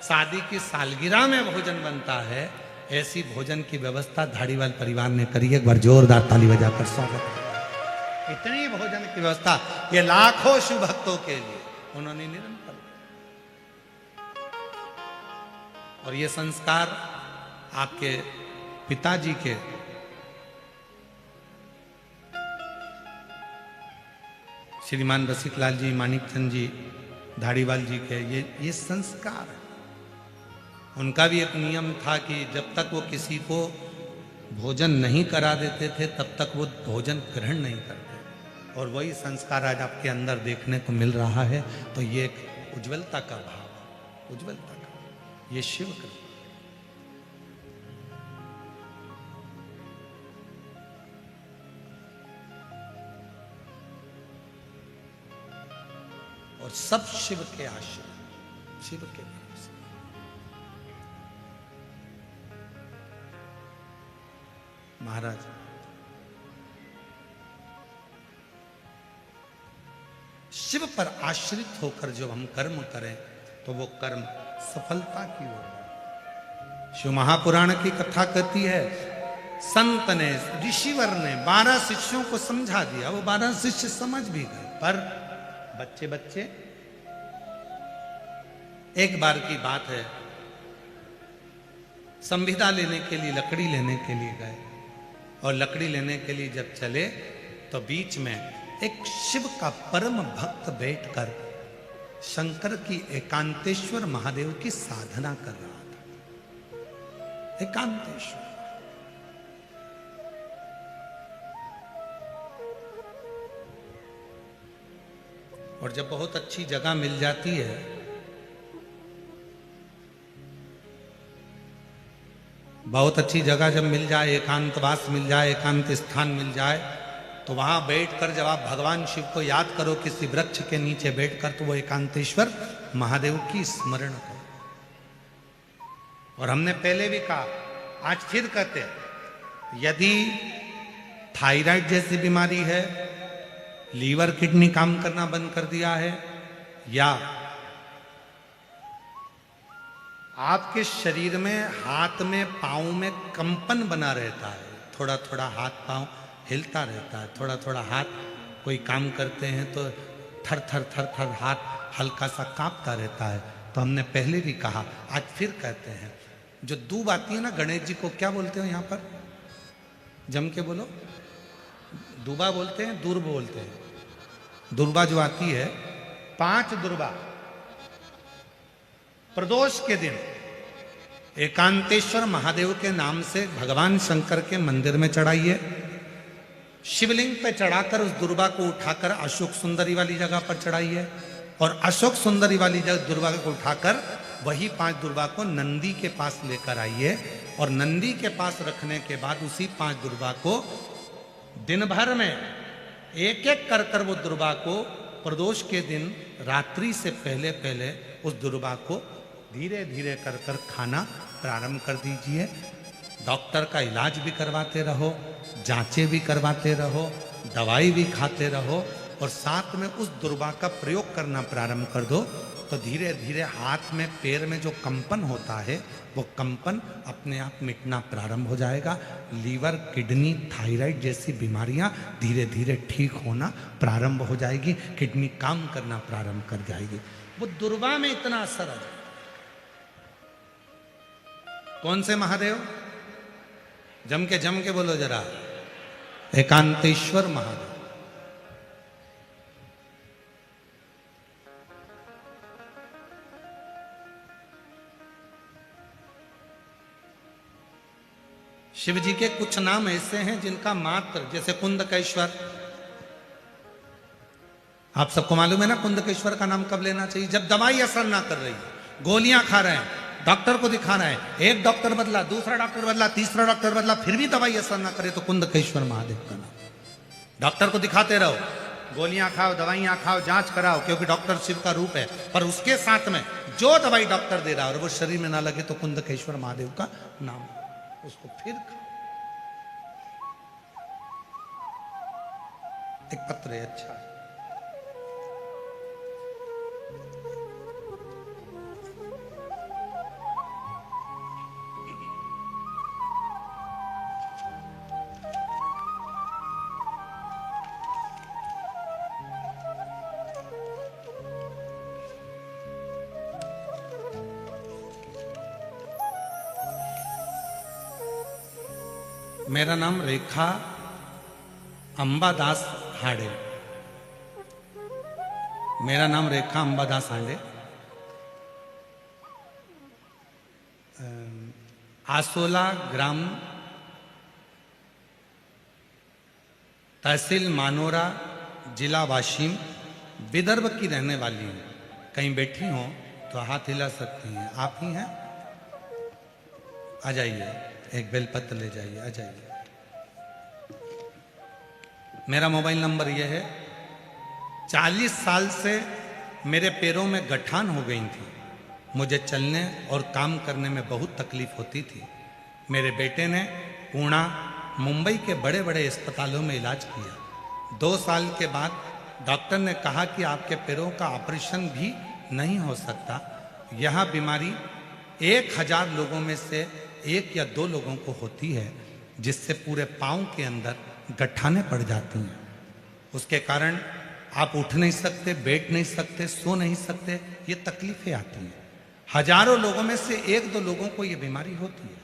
शादी की सालगिरह में भोजन बनता है, ऐसी भोजन की व्यवस्था धाड़ीवाल परिवार ने करी है। एक बार जोरदार ताली बजाकर स्वागत है। इतनी भोजन की व्यवस्था ये लाखों शिव भक्तों के लिए उन्होंने निरंतर। और ये संस्कार आपके पिताजी के श्रीमान रसिकलाल जी, मानिकचंद जी, धाड़ीवाल जी के ये संस्कार है। उनका भी एक नियम था कि जब तक वो किसी को भोजन नहीं करा देते थे तब तक वो भोजन ग्रहण नहीं करते। और वही संस्कार आज आपके अंदर देखने को मिल रहा है। तो ये एक उज्ज्वलता का भाव, उज्ज्वलता का, ये शिव का। और सब शिव के आश्रय, शिव के भरोसे। महाराज, शिव पर आश्रित होकर जब हम कर्म करें तो वो कर्म सफलता की ओर है। शिव महापुराण की कथा कहती है संत ने, ऋषिवर ने 12 शिष्यों को समझा दिया, वो 12 शिष्य समझ भी गए, पर बच्चे बच्चे। एक बार की बात है, संविदा लेने के लिए, लकड़ी लेने के लिए गए, और लकड़ी लेने के लिए जब चले तो बीच में एक शिव का परम भक्त बैठकर शंकर की एकांतेश्वर महादेव की साधना कर रहा था। एकांतेश्वर। और जब बहुत अच्छी जगह मिल जाती है, बहुत अच्छी जगह जब मिल जाए, एकांतवास मिल जाए, एकांत स्थान मिल जाए, तो वहां बैठकर जब आप भगवान शिव को याद करो किसी वृक्ष के नीचे बैठकर, तो वो एकांतेश्वर महादेव की स्मरण करो। और हमने पहले भी कहा, आज फिर कहते हैं, यदि थायराइड जैसी बीमारी है, लीवर किडनी काम करना बंद कर दिया है, या आपके शरीर में, हाथ में, पांव में कंपन बना रहता है, थोड़ा थोड़ा हाथ पांव हिलता रहता है, थोड़ा थोड़ा हाथ, कोई काम करते हैं तो थर थर थर थर हाथ हल्का सा कांपता रहता है, तो हमने पहले भी कहा, आज फिर कहते हैं, जो दूब आती है ना, गणेश जी को क्या बोलते हो यहां पर? जम के बोलो। दूबा बोलते हैं, दूर्ब बोलते हैं। दुर्बा जो आती है, 5 दुर्बा प्रदोष के दिन एकांतेश्वर महादेव के नाम से भगवान शंकर के मंदिर में चढ़ाइए। शिवलिंग पे चढ़ाकर उस दुर्बा को उठाकर अशोक सुंदरी वाली जगह पर चढ़ाइए, और अशोक सुंदरी वाली जगह दुर्बा को उठाकर वही 5 दुर्बा को नंदी के पास लेकर आइए, और नंदी के पास रखने के बाद उसी 5 दुर्बा को दिन भर में एक एक कर कर वो दुर्बा को प्रदोष के दिन रात्रि से पहले पहले उस दुर्बा को धीरे धीरे कर कर खाना प्रारंभ कर दीजिए। डॉक्टर का इलाज भी करवाते रहो, जांचें भी करवाते रहो, दवाई भी खाते रहो, और साथ में उस दुर्बा का प्रयोग करना प्रारंभ कर दो, तो धीरे धीरे हाथ में, पैर में जो कंपन होता है, वो कंपन अपने आप मिटना प्रारंभ हो जाएगा। लीवर, किडनी, थायराइड जैसी बीमारियां धीरे धीरे ठीक होना प्रारंभ हो जाएगी, किडनी काम करना प्रारंभ कर जाएगी। वो दुर्बा में इतना असर है। कौन से महादेव? जम के बोलो जरा। एकांतेश्वर महादेव। शिव जी के कुछ नाम ऐसे हैं जिनका मात्र, जैसे कुंदकेश्वर, आप सबको मालूम है ना कुंदकेश्वर का नाम कब लेना चाहिए? जब दवाई असर ना कर रही, गोलियां खा रहे हैं, डॉक्टर को दिखाना है, एक डॉक्टर बदला, दूसरा डॉक्टर बदला, तीसरा डॉक्टर बदला, फिर भी दवाई असर ना करे, तो कुंदकेश्वर महादेव का नाम। डॉक्टर को दिखाते रहो, गोलियां खाओ, दवाइयां खाओ, जांच कराओ, क्योंकि डॉक्टर शिव का रूप है, पर उसके साथ में जो दवाई डॉक्टर दे रहा है और वो शरीर में ना लगे, तो कुंदकेश्वर महादेव का नाम, उसको फिर खाओ। एक पत्र है, अच्छा है। मेरा नाम रेखा अंबादास हाड़े। मेरा नाम रेखा अंबादास हाड़े। आसोला ग्राम, तहसील मानोरा, जिला वाशिम, विदर्भ की रहने वाली हूँ। कहीं बैठी हो तो हाथ हिला सकती हैं। आप ही हैं? आ जाइए, एक बेलपत्र ले जाइए, आ जाइए। मेरा मोबाइल नंबर यह है। 40 साल से मेरे पैरों में गठान हो गई थी। मुझे चलने और काम करने में बहुत तकलीफ होती थी। मेरे बेटे ने पुणे, मुंबई के बड़े बड़े अस्पतालों में इलाज किया। 2 साल के बाद डॉक्टर ने कहा कि आपके पैरों का ऑपरेशन भी नहीं हो सकता। यह बीमारी 1000 लोगों में से 1 या 2 लोगों को होती है। जिससे पूरे पाँव के अंदर गठाने पड़ जाती हैं। उसके कारण आप उठ नहीं सकते, बैठ नहीं सकते, सो नहीं सकते, ये तकलीफें आती हैं। हजारों लोगों में से 1-2 लोगों को ये बीमारी होती है।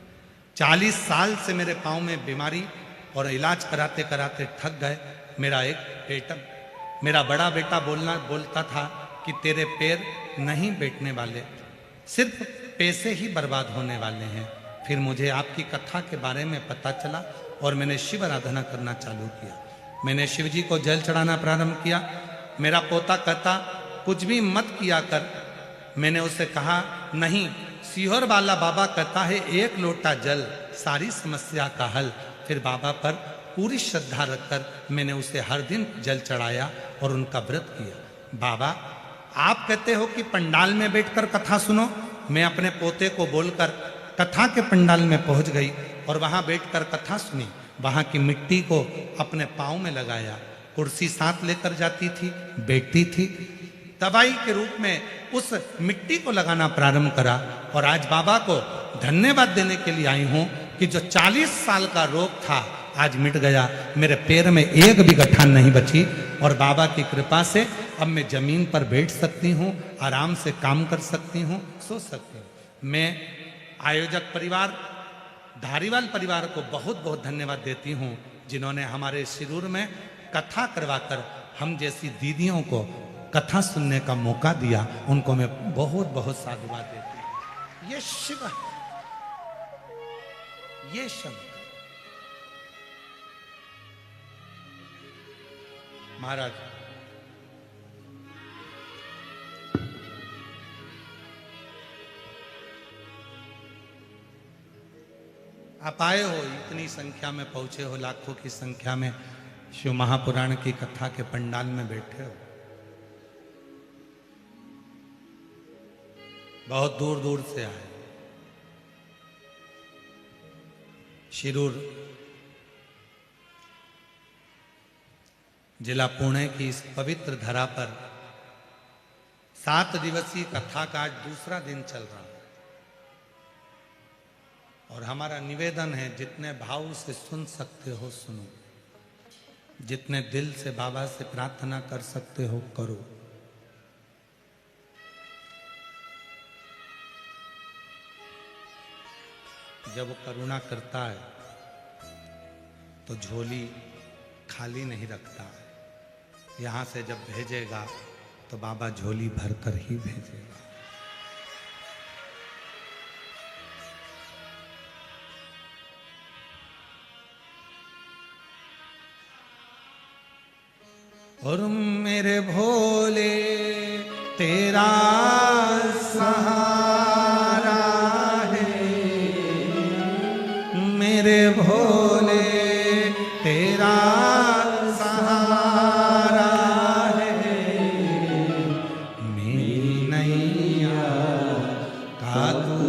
40 साल से मेरे पाँव में बीमारी और इलाज कराते कराते थक गए। मेरा बड़ा बेटा बोलता था कि तेरे पैर नहीं बैठने वाले, सिर्फ पैसे ही बर्बाद होने वाले हैं। फिर मुझे आपकी कथा के बारे में पता चला और मैंने शिव आराधना करना चालू किया। मैंने शिव जी को जल चढ़ाना प्रारंभ किया। मेरा पोता कहता कुछ भी मत किया कर। मैंने उसे कहा नहीं, सीहोर वाला बाबा कहता है 1 लोटा जल सारी समस्या का हल। फिर बाबा पर पूरी श्रद्धा रखकर मैंने उसे हर दिन जल चढ़ाया और उनका व्रत किया। बाबा, आप कहते हो कि पंडाल में बैठकर कथा सुनो। मैं अपने पोते को बोलकर कथा के पंडाल में पहुंच गई और वहां बैठकर कथा सुनी। वहां की मिट्टी को अपने पाँव में लगाया, कुर्सी साथ लेकर जाती थी, बैठती थी, दवाई के रूप में उस मिट्टी को लगाना प्रारंभ करा। और आज बाबा को धन्यवाद देने के लिए आई हूं कि जो 40 साल का रोग था आज मिट गया। मेरे पैर में एक भी गठान नहीं बची और बाबा की कृपा से अब मैं जमीन पर बैठ सकती हूँ, आराम से काम कर सकती हूँ, सो सकती हूँ। मैं आयोजक परिवार धारीवाल परिवार को बहुत बहुत धन्यवाद देती हूँ, जिन्होंने हमारे शिरूर में कथा करवाकर हम जैसी दीदियों को कथा सुनने का मौका दिया। उनको मैं बहुत बहुत साधुवाद देती हूँ। ये शिव है, ये शंकर महाराज। आप आए हो, इतनी संख्या में पहुंचे हो, लाखों की संख्या में शिव महापुराण की कथा के पंडाल में बैठे हो। बहुत दूर दूर से आए। शिरूर जिला पुणे की इस पवित्र धरा पर 7 दिवसीय कथा का आज दूसरा दिन चल रहा है। और हमारा निवेदन है, जितने भाव से सुन सकते हो सुनो, जितने दिल से बाबा से प्रार्थना कर सकते हो करो। जब वो करुणा करता है तो झोली खाली नहीं रखता है। यहां से जब भेजेगा तो बाबा झोली भरकर ही भेजेगा। और मेरे भोले तेरा सहारा है, मेरे भोले तेरा सहारा है, मेरी नैया का तू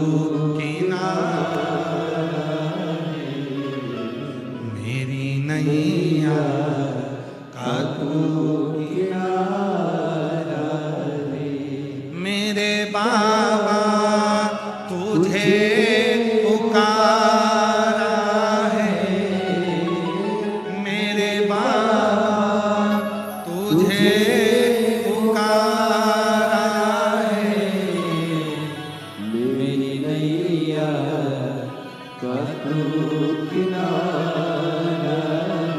किनारा है, मेरी नैया का तू मेरे बाबा तुझे पुकारा है, मेरे बाबा तुझे पुकारा है, मेरी नैया का तू किनारा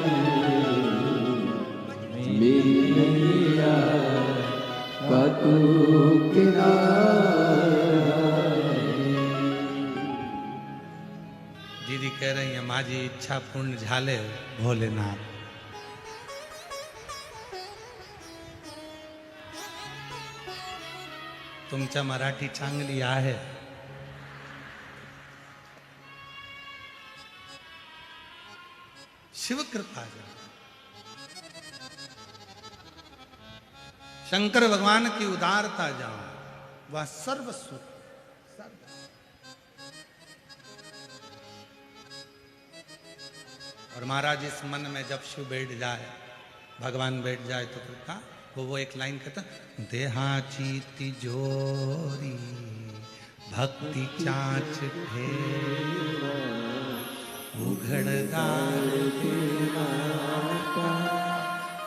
है, मेरी नैया का तू किनारा है। दीदी कह रही है माझी इच्छा पूर्ण झाले भोलेनाथ। तुमच्या मराठी चांगली आहे। शिव कृपा जाओ। शंकर भगवान की उदारता जाओ, वह सर्व सुख और महाराज इस मन में जब शिव बैठ जाए, भगवान बैठ जाए तो फिर का वो एक लाइन कहता, देहाची तिजोरी भक्ति चाँच फेरा उघड़दार देवाचा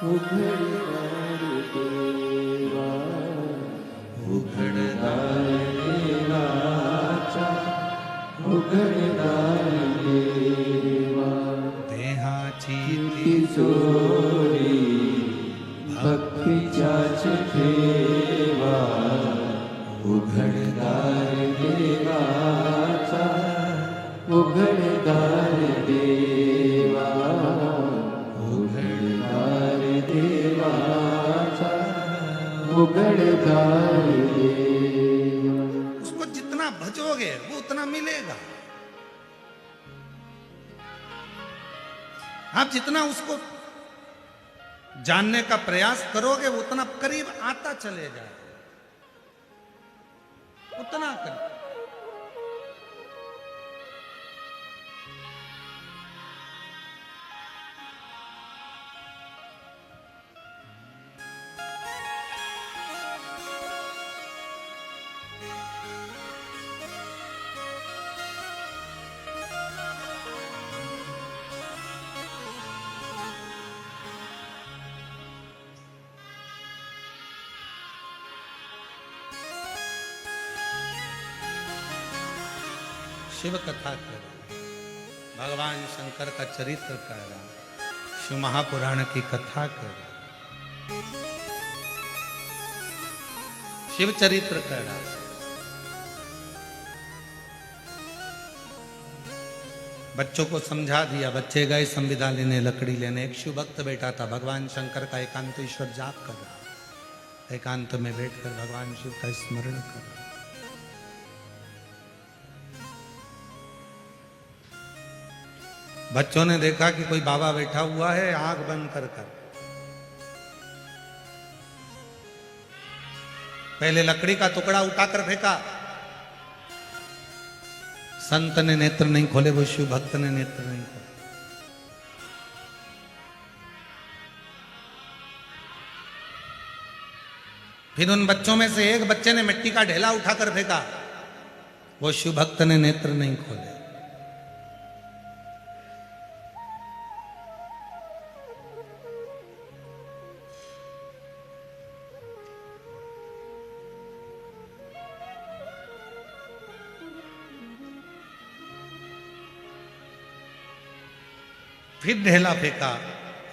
उघडदार देवा उघड़दार देवाचा उघडदार देवा देहाची तिजोरी भक्तीच्याच ठेवा उघडदार देवाचा उघडदार देवा उघडदार देवाचा उघडदार देवा। उसको जितना भजोगे वो उतना मिलेगा। आप जितना उसको जानने का प्रयास करोगे वो उतना करीब आता चले जाए, उतना करीब। शिव कथा कह रहा, भगवान शंकर का चरित्र कह रहा, शिव महापुराण की कथा कह रहा, शिव चरित्र कह रहा। बच्चों को समझा दिया, बच्चे गए संविदा लेने, लकड़ी लेने। एक शिव भक्त बैठा था, भगवान शंकर का एकांत ईश्वर जाप कर रहा, एकांत में बैठकर भगवान शिव का स्मरण कर रहा। बच्चों ने देखा कि कोई बाबा बैठा हुआ है, आंख बंद कर कर पहले लकड़ी का टुकड़ा उठाकर फेंका। संत ने नेत्र नहीं खोले, वो शिव भक्त ने नेत्र नहीं खोले। फिर उन बच्चों में से एक बच्चे ने मिट्टी का ढेला उठाकर फेंका, वो शिव भक्त ने नेत्र नहीं खोले। फिर ढेला फेंका,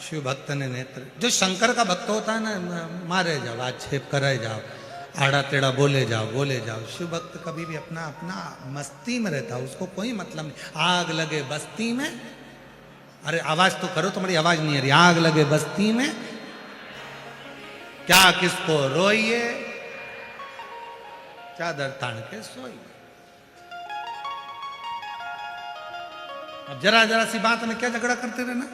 शिव भक्त ने नेत्र। जो शंकर का भक्त होता है ना, मारे जाओ, आक्षेप करे जाओ, आड़ा टेढ़ा बोले जाओ। शिव भक्त कभी भी अपना अपना मस्ती में रहता, उसको कोई मतलब नहीं। आग लगे बस्ती में, अरे आवाज तो करो, तुम्हारी आवाज नहीं आ रही। आग लगे बस्ती में क्या किसको रोइए, चादर तान के सोइए। अब जरा जरा सी बात में क्या झगड़ा करते रहना।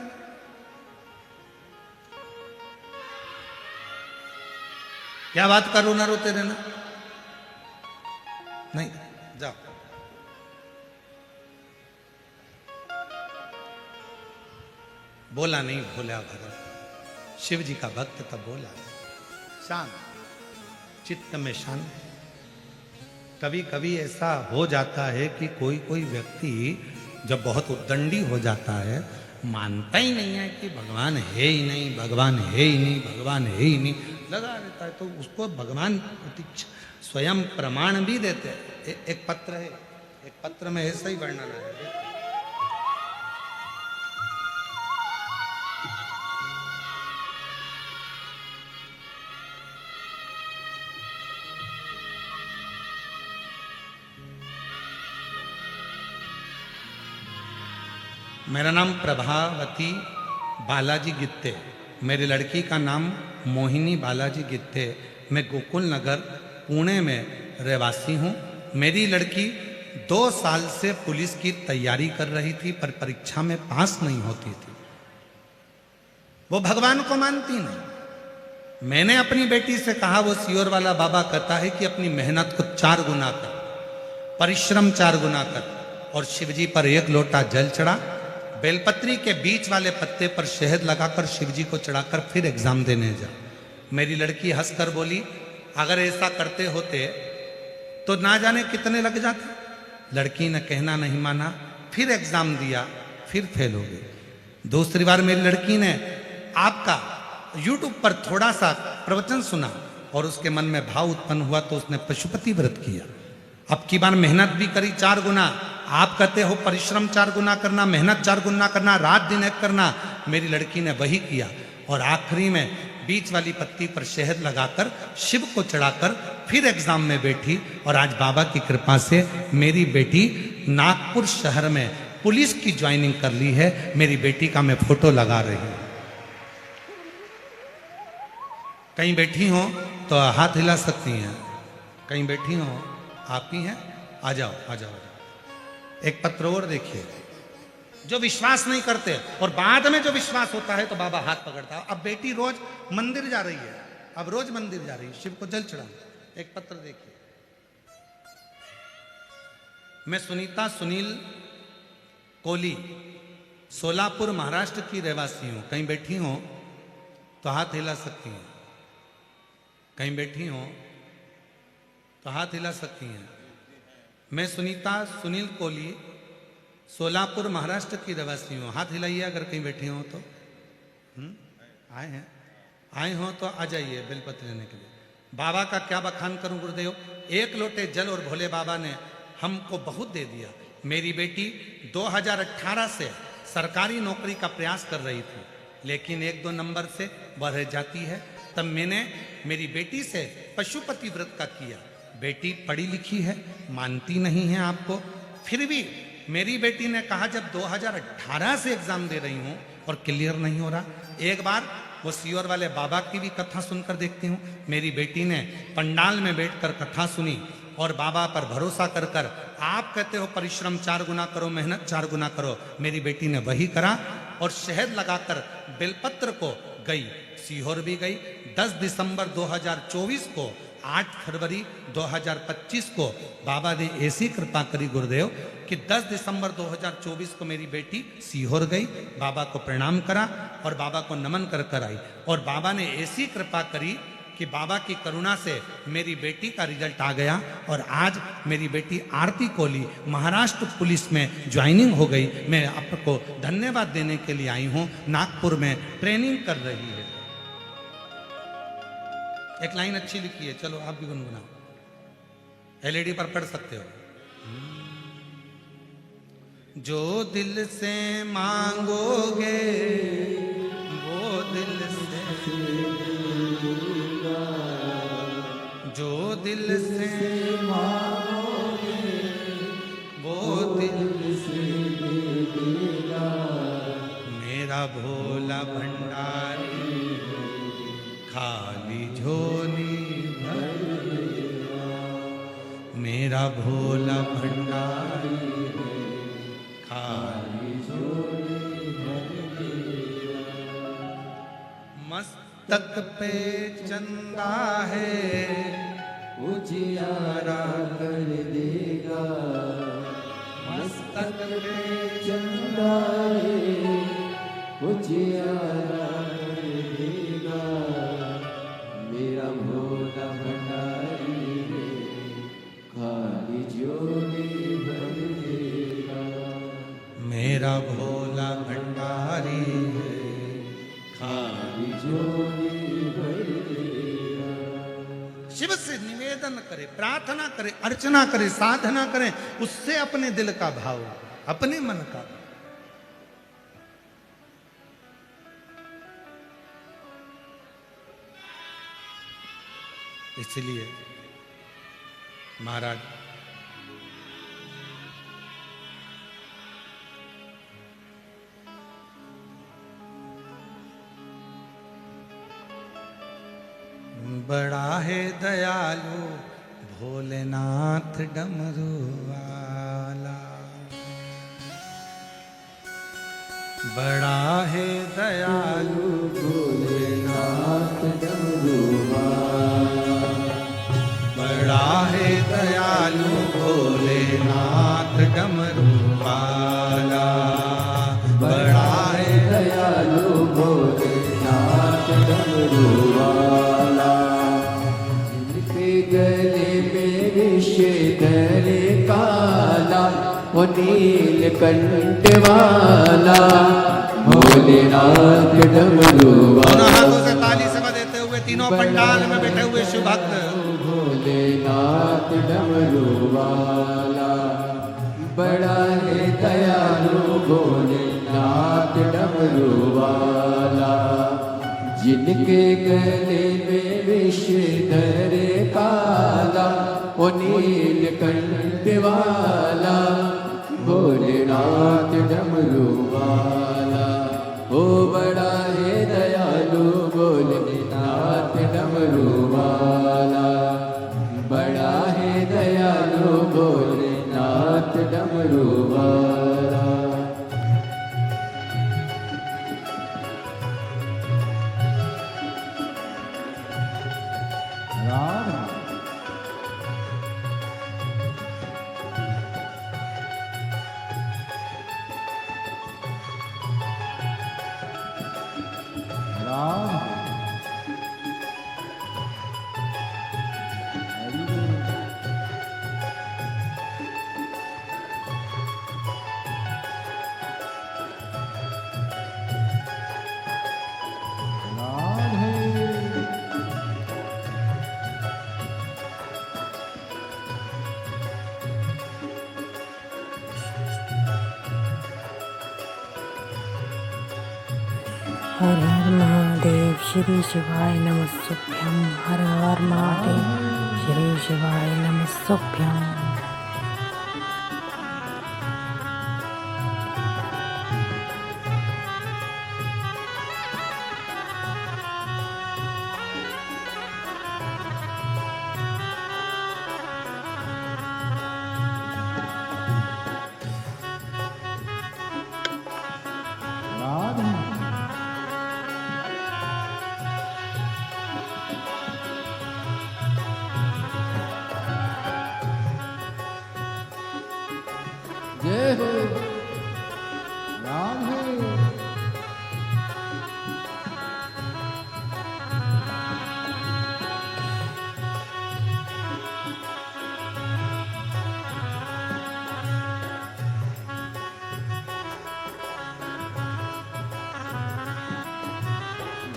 क्या बात करो ना रोते रहना, नहीं जाओ। बोला नहीं, भोला भगत शिव जी का भक्त तब बोला, शांत चित्त में शांत। कभी कभी ऐसा हो जाता है कि कोई कोई व्यक्ति जब बहुत उद्दंडी हो जाता है, मानता ही नहीं है कि भगवान है ही नहीं, भगवान है ही नहीं, भगवान है ही नहीं, लगा रहता है, तो उसको भगवान स्वयं प्रमाण भी देते हैं। एक पत्र है, एक पत्र में ऐसा ही वर्णन है। मेरा नाम प्रभावती बालाजी गित्ते, मेरी लड़की का नाम मोहिनी बालाजी गित्ते। मैं गोकुल नगर पुणे में रहवासी हूँ। मेरी लड़की 2 साल से पुलिस की तैयारी कर रही थी, पर परीक्षा में पास नहीं होती थी। वो भगवान को मानती नहीं। मैंने अपनी बेटी से कहा, वो सियोर वाला बाबा कहता है कि अपनी मेहनत को 4 गुना कर, परिश्रम 4 गुना कर, और शिवजी पर 1 लोटा जल चढ़ा, बेलपत्री के बीच वाले पत्ते पर शहद लगाकर शिवजी को चढ़ाकर फिर एग्जाम देने जा। मेरी लड़की हंसकर बोली, अगर ऐसा करते होते तो ना जाने कितने लग जाते। लड़की ने कहना नहीं माना, फिर एग्जाम दिया, फिर फेल हो गई। दूसरी बार मेरी लड़की ने आपका YouTube पर थोड़ा सा प्रवचन सुना और उसके मन में भाव उत्पन्न हुआ तो उसने पशुपति व्रत किया। अब की बार मेहनत भी करी 4 गुना। आप कहते हो परिश्रम 4 गुना करना, मेहनत 4 गुना करना, रात दिन एक करना। मेरी लड़की ने वही किया और आखिरी में बीच वाली पत्ती पर शहद लगाकर शिव को चढ़ाकर फिर एग्जाम में बैठी और आज बाबा की कृपा से मेरी बेटी नागपुर शहर में पुलिस की ज्वाइनिंग कर ली है। मेरी बेटी का मैं फोटो लगा रही हूं। कहीं बैठी हो तो हाथ हिला सकती हैं, कहीं बैठी हो आप ही हैं, आ जाओ आ जाओ। एक पत्र और देखिए, जो विश्वास नहीं करते और बाद में जो विश्वास होता है तो बाबा हाथ पकड़ता है। अब बेटी रोज मंदिर जा रही है, अब रोज मंदिर जा रही है शिव को जल चढ़ाने। एक पत्र देखिए, मैं सुनीता सुनील कोली सोलापुर महाराष्ट्र की रहवासी हूं। कहीं बैठी हो तो हाथ हिला सकती हैं, कहीं बैठी हो तो हाथ हिला सकती हैं। मैं सुनीता सुनील कोहली सोलापुर महाराष्ट्र की रहवासी हूँ। हाथ हिलाइए अगर कहीं बैठे हो तो। आए हैं, आए हो तो आ जाइए बेलपत्र लेने के लिए। बाबा का क्या बखान करूं गुरुदेव। 1 लोटे जल और भोले बाबा ने हमको बहुत दे दिया। मेरी बेटी 2018 से सरकारी नौकरी का प्रयास कर रही थी, लेकिन 1-2 नंबर से वह रह जाती है। तब मैंने मेरी बेटी से पशुपति व्रत का किया। बेटी पढ़ी लिखी है, मानती नहीं है आपको। फिर भी मेरी बेटी ने कहा जब 2018 से एग्जाम दे रही हूं और क्लियर नहीं हो रहा, एक बार वो सीहोर वाले बाबा की भी कथा सुनकर देखती हूँ। मेरी बेटी ने पंडाल में बैठकर कथा सुनी और बाबा पर भरोसा कर कर, आप कहते हो परिश्रम 4 गुना करो, मेहनत 4 गुना करो। मेरी बेटी ने वही करा और शहद लगाकर बेलपत्र को गई, सीहोर भी गई। 10 दिसंबर 2024 को 8 फरवरी 2025 को बाबा ने ऐसी कृपा करी गुरुदेव कि 10 दिसंबर 2024 को मेरी बेटी सीहोर गई, बाबा को प्रणाम करा और बाबा को नमन कर कर आई। और बाबा ने ऐसी कृपा करी कि बाबा की करुणा से मेरी बेटी का रिजल्ट आ गया और आज मेरी बेटी आरती कोहली महाराष्ट्र पुलिस में ज्वाइनिंग हो गई। मैं आपको धन्यवाद देने के लिए आई हूँ। नागपुर में ट्रेनिंग कर रही है। एक लाइन अच्छी लिखी है, चलो आप भी गुनगुनाओ। एलईडी पर पढ़ सकते हो। जो दिल से मांगोगे वो दिल से, जो दिल से मांगोगे वो दिल से देगा। मेरा भोला भंडारी खाली झोली भर देगा। मेरा भोला भंडारी खाली झोली भर देगा। मस्तक पे चंदा है उजियारा कर देगा। मस्तक पे चंदा है उजियारा कर देगा। मेरा भोला भंडारी है खाली झोली भर देगा। मेरा भोला भंडारी है खाली झोली भर देगा। शिव से निवेदन करे, प्रार्थना करे, अर्चना करे, साधना करे, उससे अपने दिल का भाव, अपने मन का। इसलिए महाराज बड़ा है दयालु भोलेनाथ डमरू वाला। बड़ा है दयालु भोलेनाथ डमरू वाला। बड़ा है दयालु भोलेनाथ डमरू वाला। बड़ा है दयालु भोलेनाथ डमरू वाला। जिनके गले में विष गले काला, वो नीलकंठ वाला, भोलेनाथ डमरू दोनों हाथों से वाला। ताली सभा देते हुए तीनों पंडाल में बैठे हुए शिव भक्त भोलेनाथ डमरू वाला, बड़ा है दयालु भोलेनाथ डमरू वाला। जिनके गले में विषधर काला, वो नीलकंठ वाला, भोलेनाथ डमरू वाला। ओ बड़ा है दयालु भोलेनाथ डमरू वाला, बड़ा है दयालु भोलेनाथ डमरू वाला। हर हर महादेव श्री शिवाय नमस्तुभ्यं। हर हर महादेव श्री शिवाय नमस्तुभ्यं। जय हो राम है।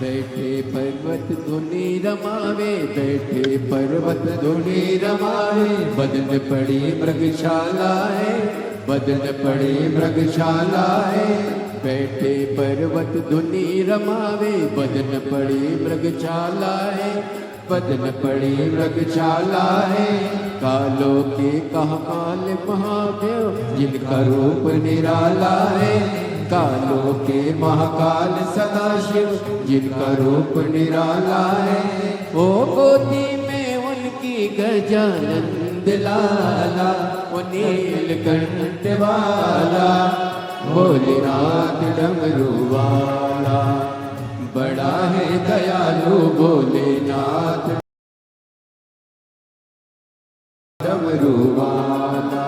बैठे पर्वत धुनी रमावे, बैठे पर्वत धुनी रमावे। बदन पड़ी मृगशाला है, बदन पड़ी मृगशाला है। बैठे पर्वत धुनी रमावे, बदन पड़ी मृगशाला है, बदन पड़ी मृगशाला है। कालों के कहा काल महादेव, जिनका रूप निराला है। कालों के महाकाल सदाशिव, जिनका रूप निराला है। ओ गोदी में उनकी गजानंद लाला, वो नीलकंठ वाला, भोलेनाथ डमरू वाला। बड़ा है दयालु भोलेनाथ डमरू वाला,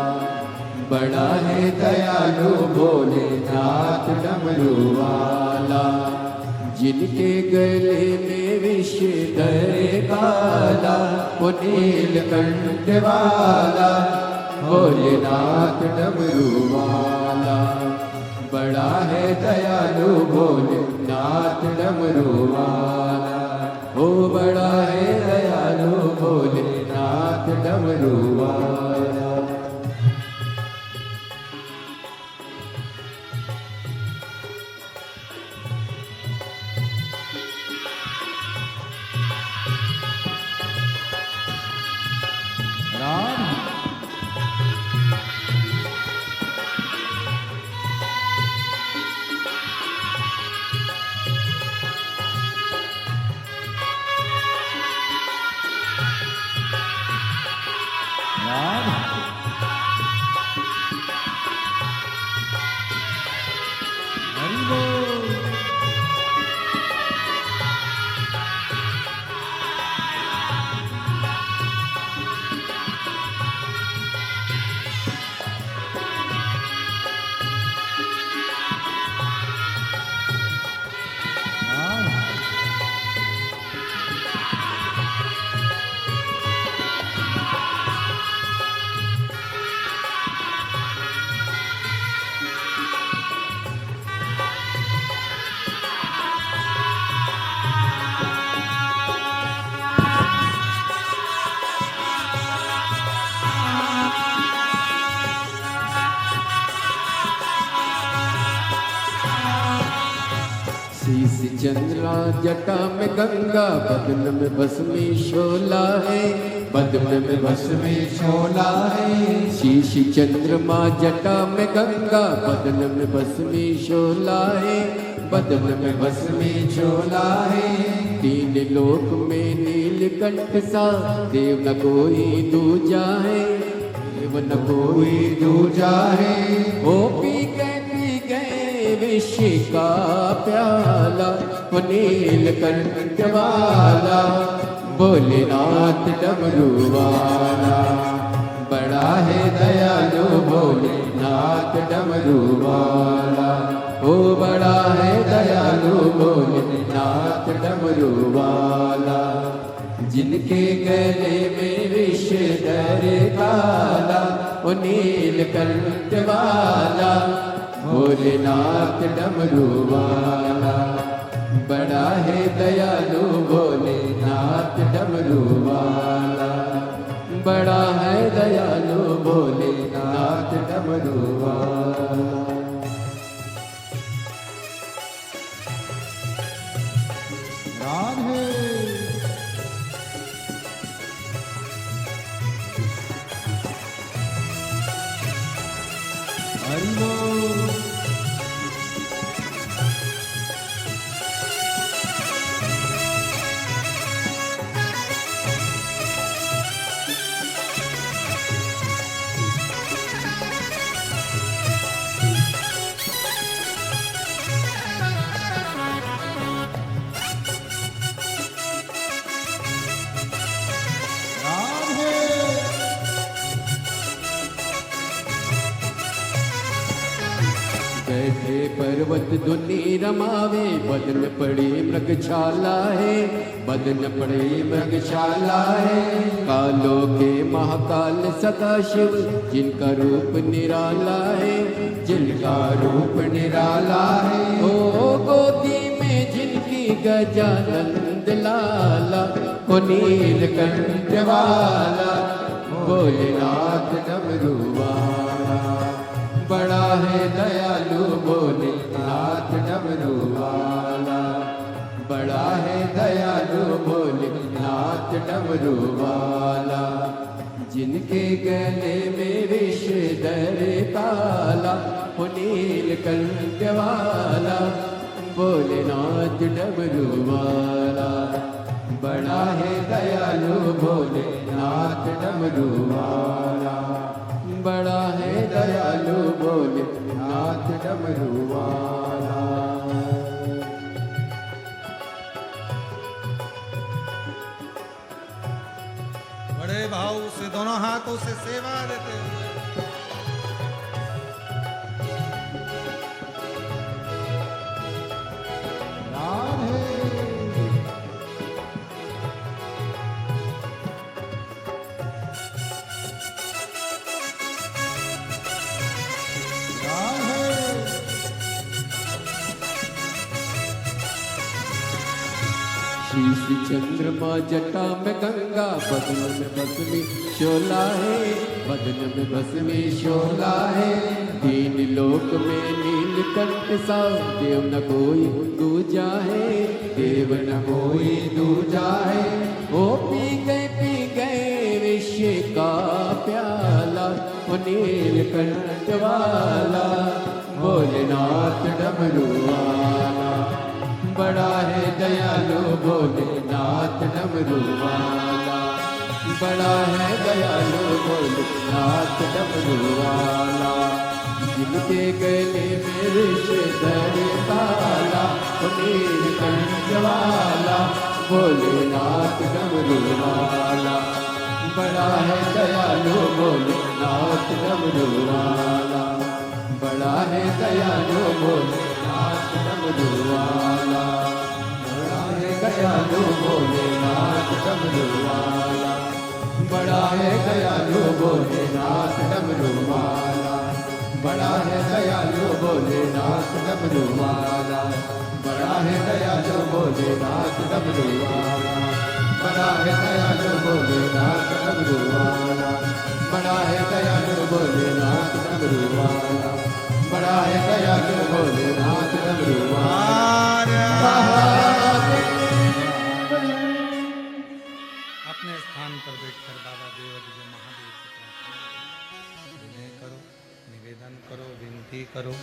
बड़ा है दयालु भोलेनाथ डमरू वाला। जिनके गले में विषधर काला, वो नीलकंठ वाला, भोलेनाथ डमरू वाला। बड़ा है दयालु भोलेनाथ डमरू वाला। ओ बड़ा है दयालु भोलेनाथ डमरू वाला। राम चंद्रा जटा में गंगा, बदन में भस्मी शोला है, बदन में भस्मी शोला है। शीश चंद्रमा जटा में गंगा, बदन में भस्मी शोला है, बदन में भस्मी शोला है। तीन लोक में नीलकंठ सा, देव न कोई दूजा है, देव न कोई दूजा है। ओ पी गए विष का प्याला, वो नीलकंठ वाला, भोलेनाथ डमरू वाला, बड़ा है दयालु भोलेनाथ डमरू वाला। ओ बड़ा है दयालु भोलेनाथ डमरू वाला, जिनके गले में विषधर काला, वो नीलकंठ वाला, भोलेनाथ डमरू वाला, बड़ा है दयालु भोलेनाथ डमरू वाला, बड़ा है दयालु भोलेनाथ डमरू वाला। राधे हरि बोल। बैठे पर्वत धुनी रमावे, बदन पड़ी मृगशाला है, बदन पड़ी मृगशाला है। कालों के महाकाल सदाशिव, जिनका रूप निराला है, जिनका रूप निराला है। ओ गोदी में जिनकी गजानंद लाला, ओ नीलकंठ वाला, भोलेनाथ डमरू वाला, बड़ा है दयालु भोलेनाथ डमरू वाला, बड़ा है दयालु भोलेनाथ डमरू वाला, जिनके गले में विषधर काला, वो नीलकंठ वाला, भोलेनाथ डमरू वाला, बड़ा है दयालु भोलेनाथ डमरू वाला, बड़ा है दयालु भोलेनाथ डमरू वाला। बड़े भाव से दोनों हाथों से सेवा देते हुए शीश चंद्रमा जटा में गंगा, बदन में भस्मी शोला है, बदन में भस्मी शोला है। तीन लोक में नीलकंठ सा, देव न कोई दूजा है, देव न कोई दूजा है। ओ पी गए विष का प्याला, वो नीलकंठ वाला, भोलेनाथ डमरू वाला, बड़ा है दयालु भोलेनाथ डमरू वाला, बड़ा है दयालु भोलेनाथ डमरू वाला, जिनके गले में विषधर काला, वो नीलकंठ वाला, भोलेनाथ डमरू वाला, बड़ा है दयालु भोलेनाथ डमरू वाला, बड़ा है दयालु भोलेनाथ डमरू वाला, बड़ा है दयालु भोलेनाथ डमरू वाला, बड़ा है दयालु भोलेनाथ डमरू वाला, बड़ा है दयालु भोलेनाथ डमरू वाला, बड़ा है दयालु भोलेनाथ डमरू वाला, बड़ा है दयालु भोलेनाथ डमरू वाला, बड़ा है दयालु भोलेनाथ डमरू वाला, बड़ा है दयालु भोलेनाथ डमरू वाला। बैठकर बाबा देवदिव्य महादेव की प्रार्थना विनय करो, निवेदन करो, विनती करो,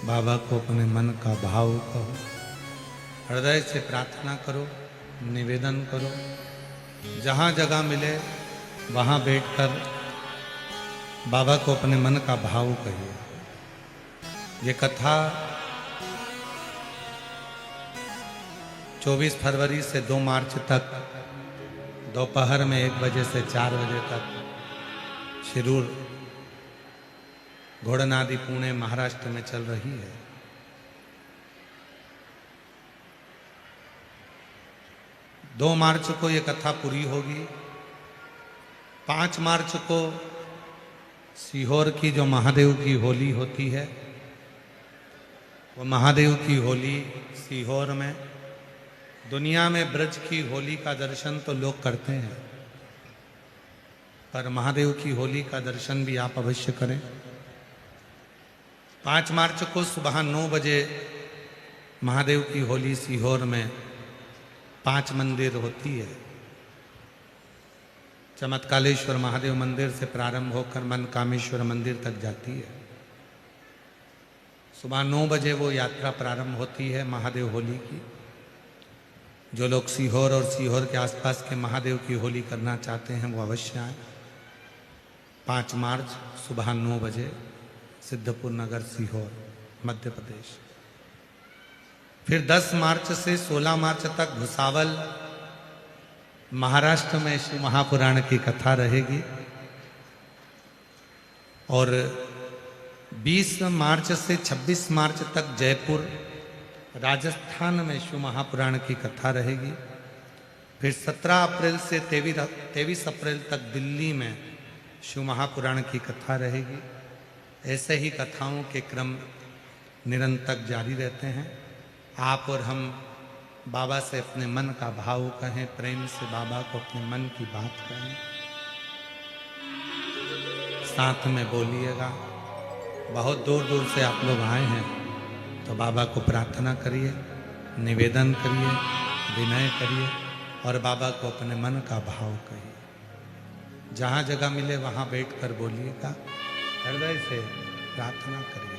बाबा को अपने मन का भाव कहो, हृदय से प्रार्थना करो, निवेदन करो। जहाँ जगह मिले वहाँ बैठकर बाबा को अपने मन का भाव कहिए। ये कथा 24 फरवरी से 2 मार्च तक दोपहर में 1 बजे से 4 बजे तक शिरूर घोड़नादी पुणे महाराष्ट्र में चल रही है। दो मार्च को ये कथा पूरी होगी। 5 मार्च को सीहोर की जो महादेव की होली होती है, वो महादेव की होली सीहोर में, दुनिया में ब्रज की होली का दर्शन तो लोग करते हैं, पर महादेव की होली का दर्शन भी आप अवश्य करें। 5 मार्च को सुबह 9 बजे महादेव की होली सीहोर में 5 मंदिर होती है। चमत्कालेश्वर महादेव मंदिर से प्रारंभ होकर मनकामेश्वर मंदिर तक जाती है। सुबह 9 बजे वो यात्रा प्रारंभ होती है महादेव होली की। जो लोग सीहोर और सीहोर के आसपास के महादेव की होली करना चाहते हैं वो अवश्य आए। 5 मार्च सुबह 9 बजे सिद्धपुर नगर सीहोर मध्य प्रदेश। फिर 10 मार्च से 16 मार्च तक भुसावल महाराष्ट्र में शिव महापुराण की कथा रहेगी। और 20 मार्च से 26 मार्च तक जयपुर राजस्थान में शिव महापुराण की कथा रहेगी। फिर 17 अप्रैल से 23 अप्रैल तक दिल्ली में शिव महापुराण की कथा रहेगी। ऐसे ही कथाओं के क्रम निरंतर जारी रहते हैं। आप और हम बाबा से अपने मन का भाव कहें, प्रेम से बाबा को अपने मन की बात कहें, साथ में बोलिएगा। बहुत दूर दूर से आप लोग आए हैं तो बाबा को प्रार्थना करिए, निवेदन करिए, विनय करिए और बाबा को अपने मन का भाव कहिए। जहाँ जगह मिले वहाँ बैठकर बोलिएगा, हृदय से प्रार्थना करिएगा।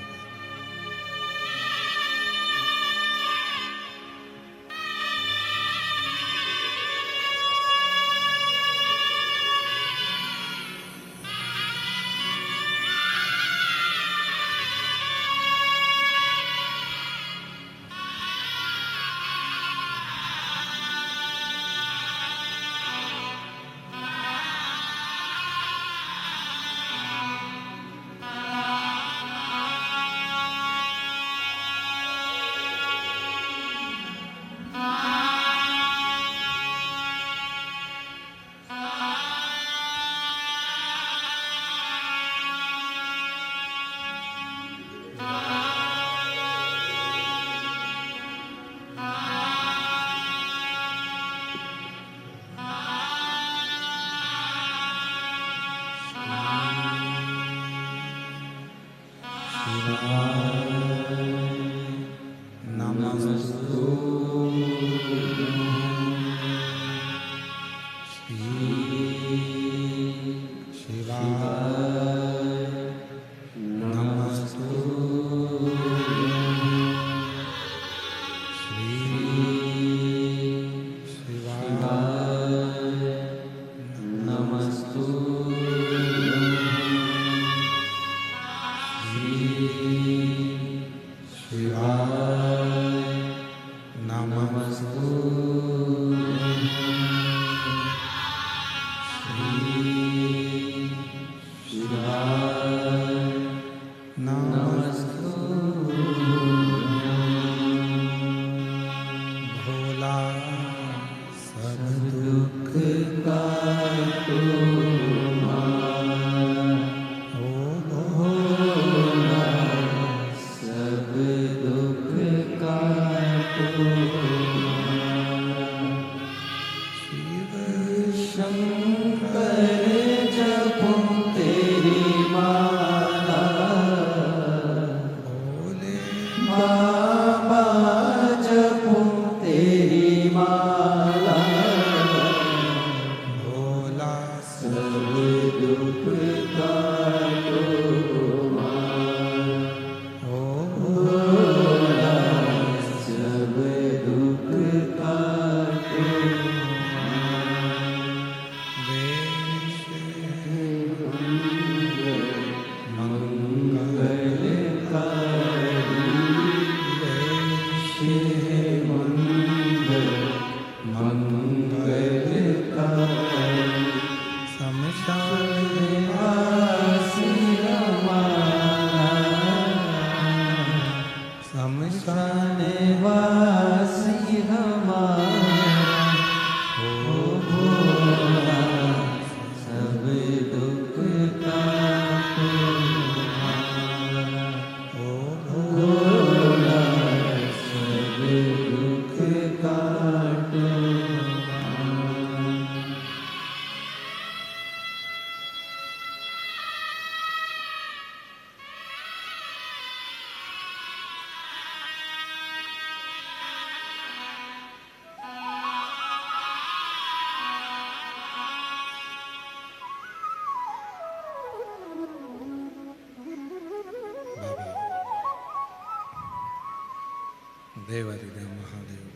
देवहृदय महादेव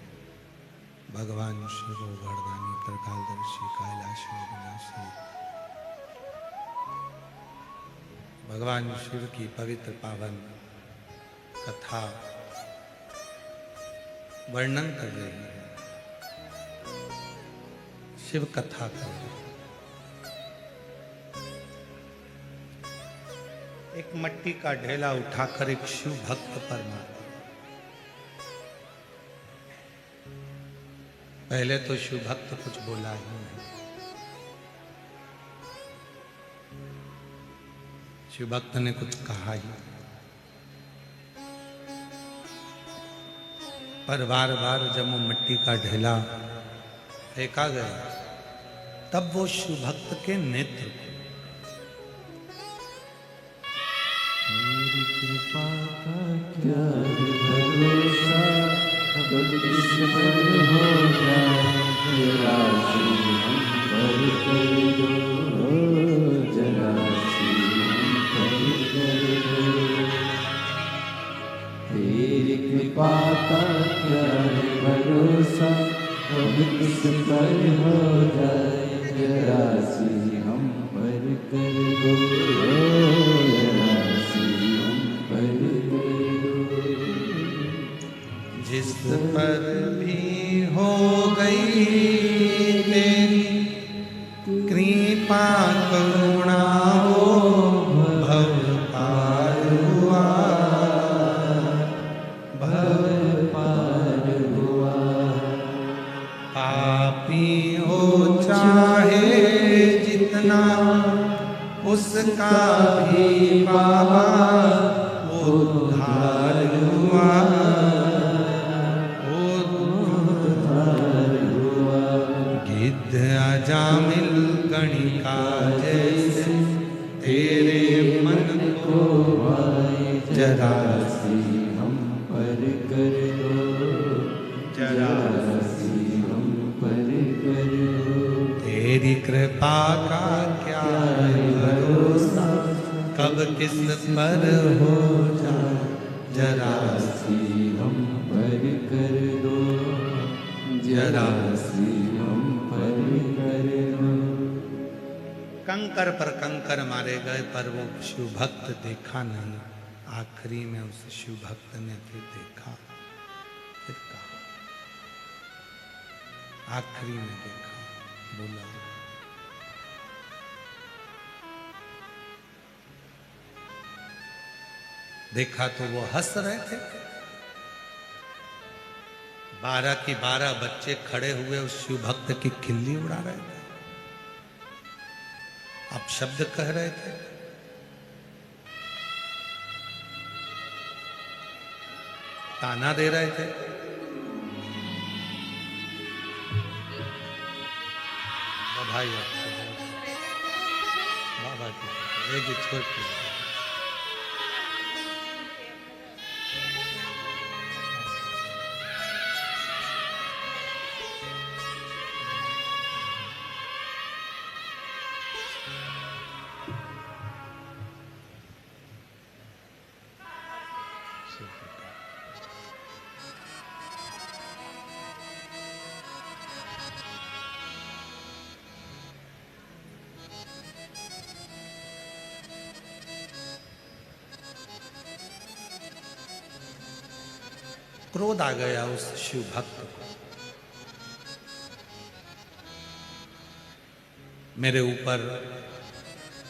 भगवान शिव वर्धनी प्रकालदर्शी कैलाश विनाशी भगवान शिव की पवित्र पावन कथा वर्णन कर रही है। शिव कथा कर रही है। एक मट्टी का ढेला उठाकर एक शिव भक्त पर मारा। पहले तो शिव भक्त कुछ बोला ही नहीं। शिव भक्त ने कुछ कहा ही नहीं। पर बार बार जब वो मिट्टी का ढेला फेंका गया तब वो शिव भक्त के नेत्र को मेरी कृपा का क्या भरोसा, कब किस पर हो जाए राशि हम पर कर दो, जरा सी हम पर कर दो। तेरी कृपा का क्या भरोसा, कब किस पर हो जाए जरा सी हम पर कर दो, जरा सी हम पर कर दो। जिस पर भी हो गई तेरी कृपा करुणा हो भव पार हुआ, भव पार हुआ। पापी हो चाहे जितना उसका भी बाबा उद्धार हुआ, उद्धार हुआ। गिद्ध अजामिल गणिका जैसे तेरे मन को जरा सी हम पर कर दो, जरा सी हम पर कर दो। तेरी कृपा का क्या भरोसा, कब किस पर हो जाए जरा सी हम पर कर दो, जरा सी हम पर कर दो। कंकर पर कंकर मारे गए पर वो शिव भक्त देखा नहीं। आखिरी में उस शिव भक्त ने फिर देखा, फिर कहा, आखिरी में देखा, बोला देखा तो वो हंस रहे थे। 12 की 12 बच्चे खड़े हुए उस शिव भक्त की खिल्ली उड़ा रहे थे। अब शब्द कह रहे थे, ताना दे रहे थे। भाई बाबा की एक छोटी क्रोध आ गया उस शिव भक्त को। मेरे ऊपर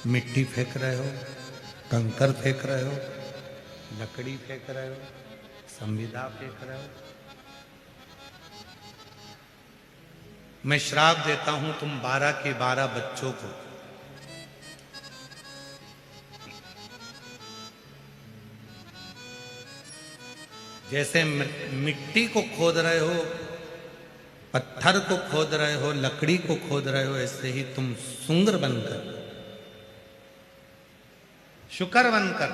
मिट्टी फेंक रहे हो, कंकर फेंक रहे हो, लकड़ी फेंक रहे हो, संविदा फेंक रहे हो। मैं श्राप देता हूं तुम 12 के 12 बच्चों को जैसे मिट्टी को खोद रहे हो, पत्थर को खोद रहे हो, लकड़ी को खोद रहे हो, ऐसे ही तुम सुंगर बनकर, शुकर बनकर,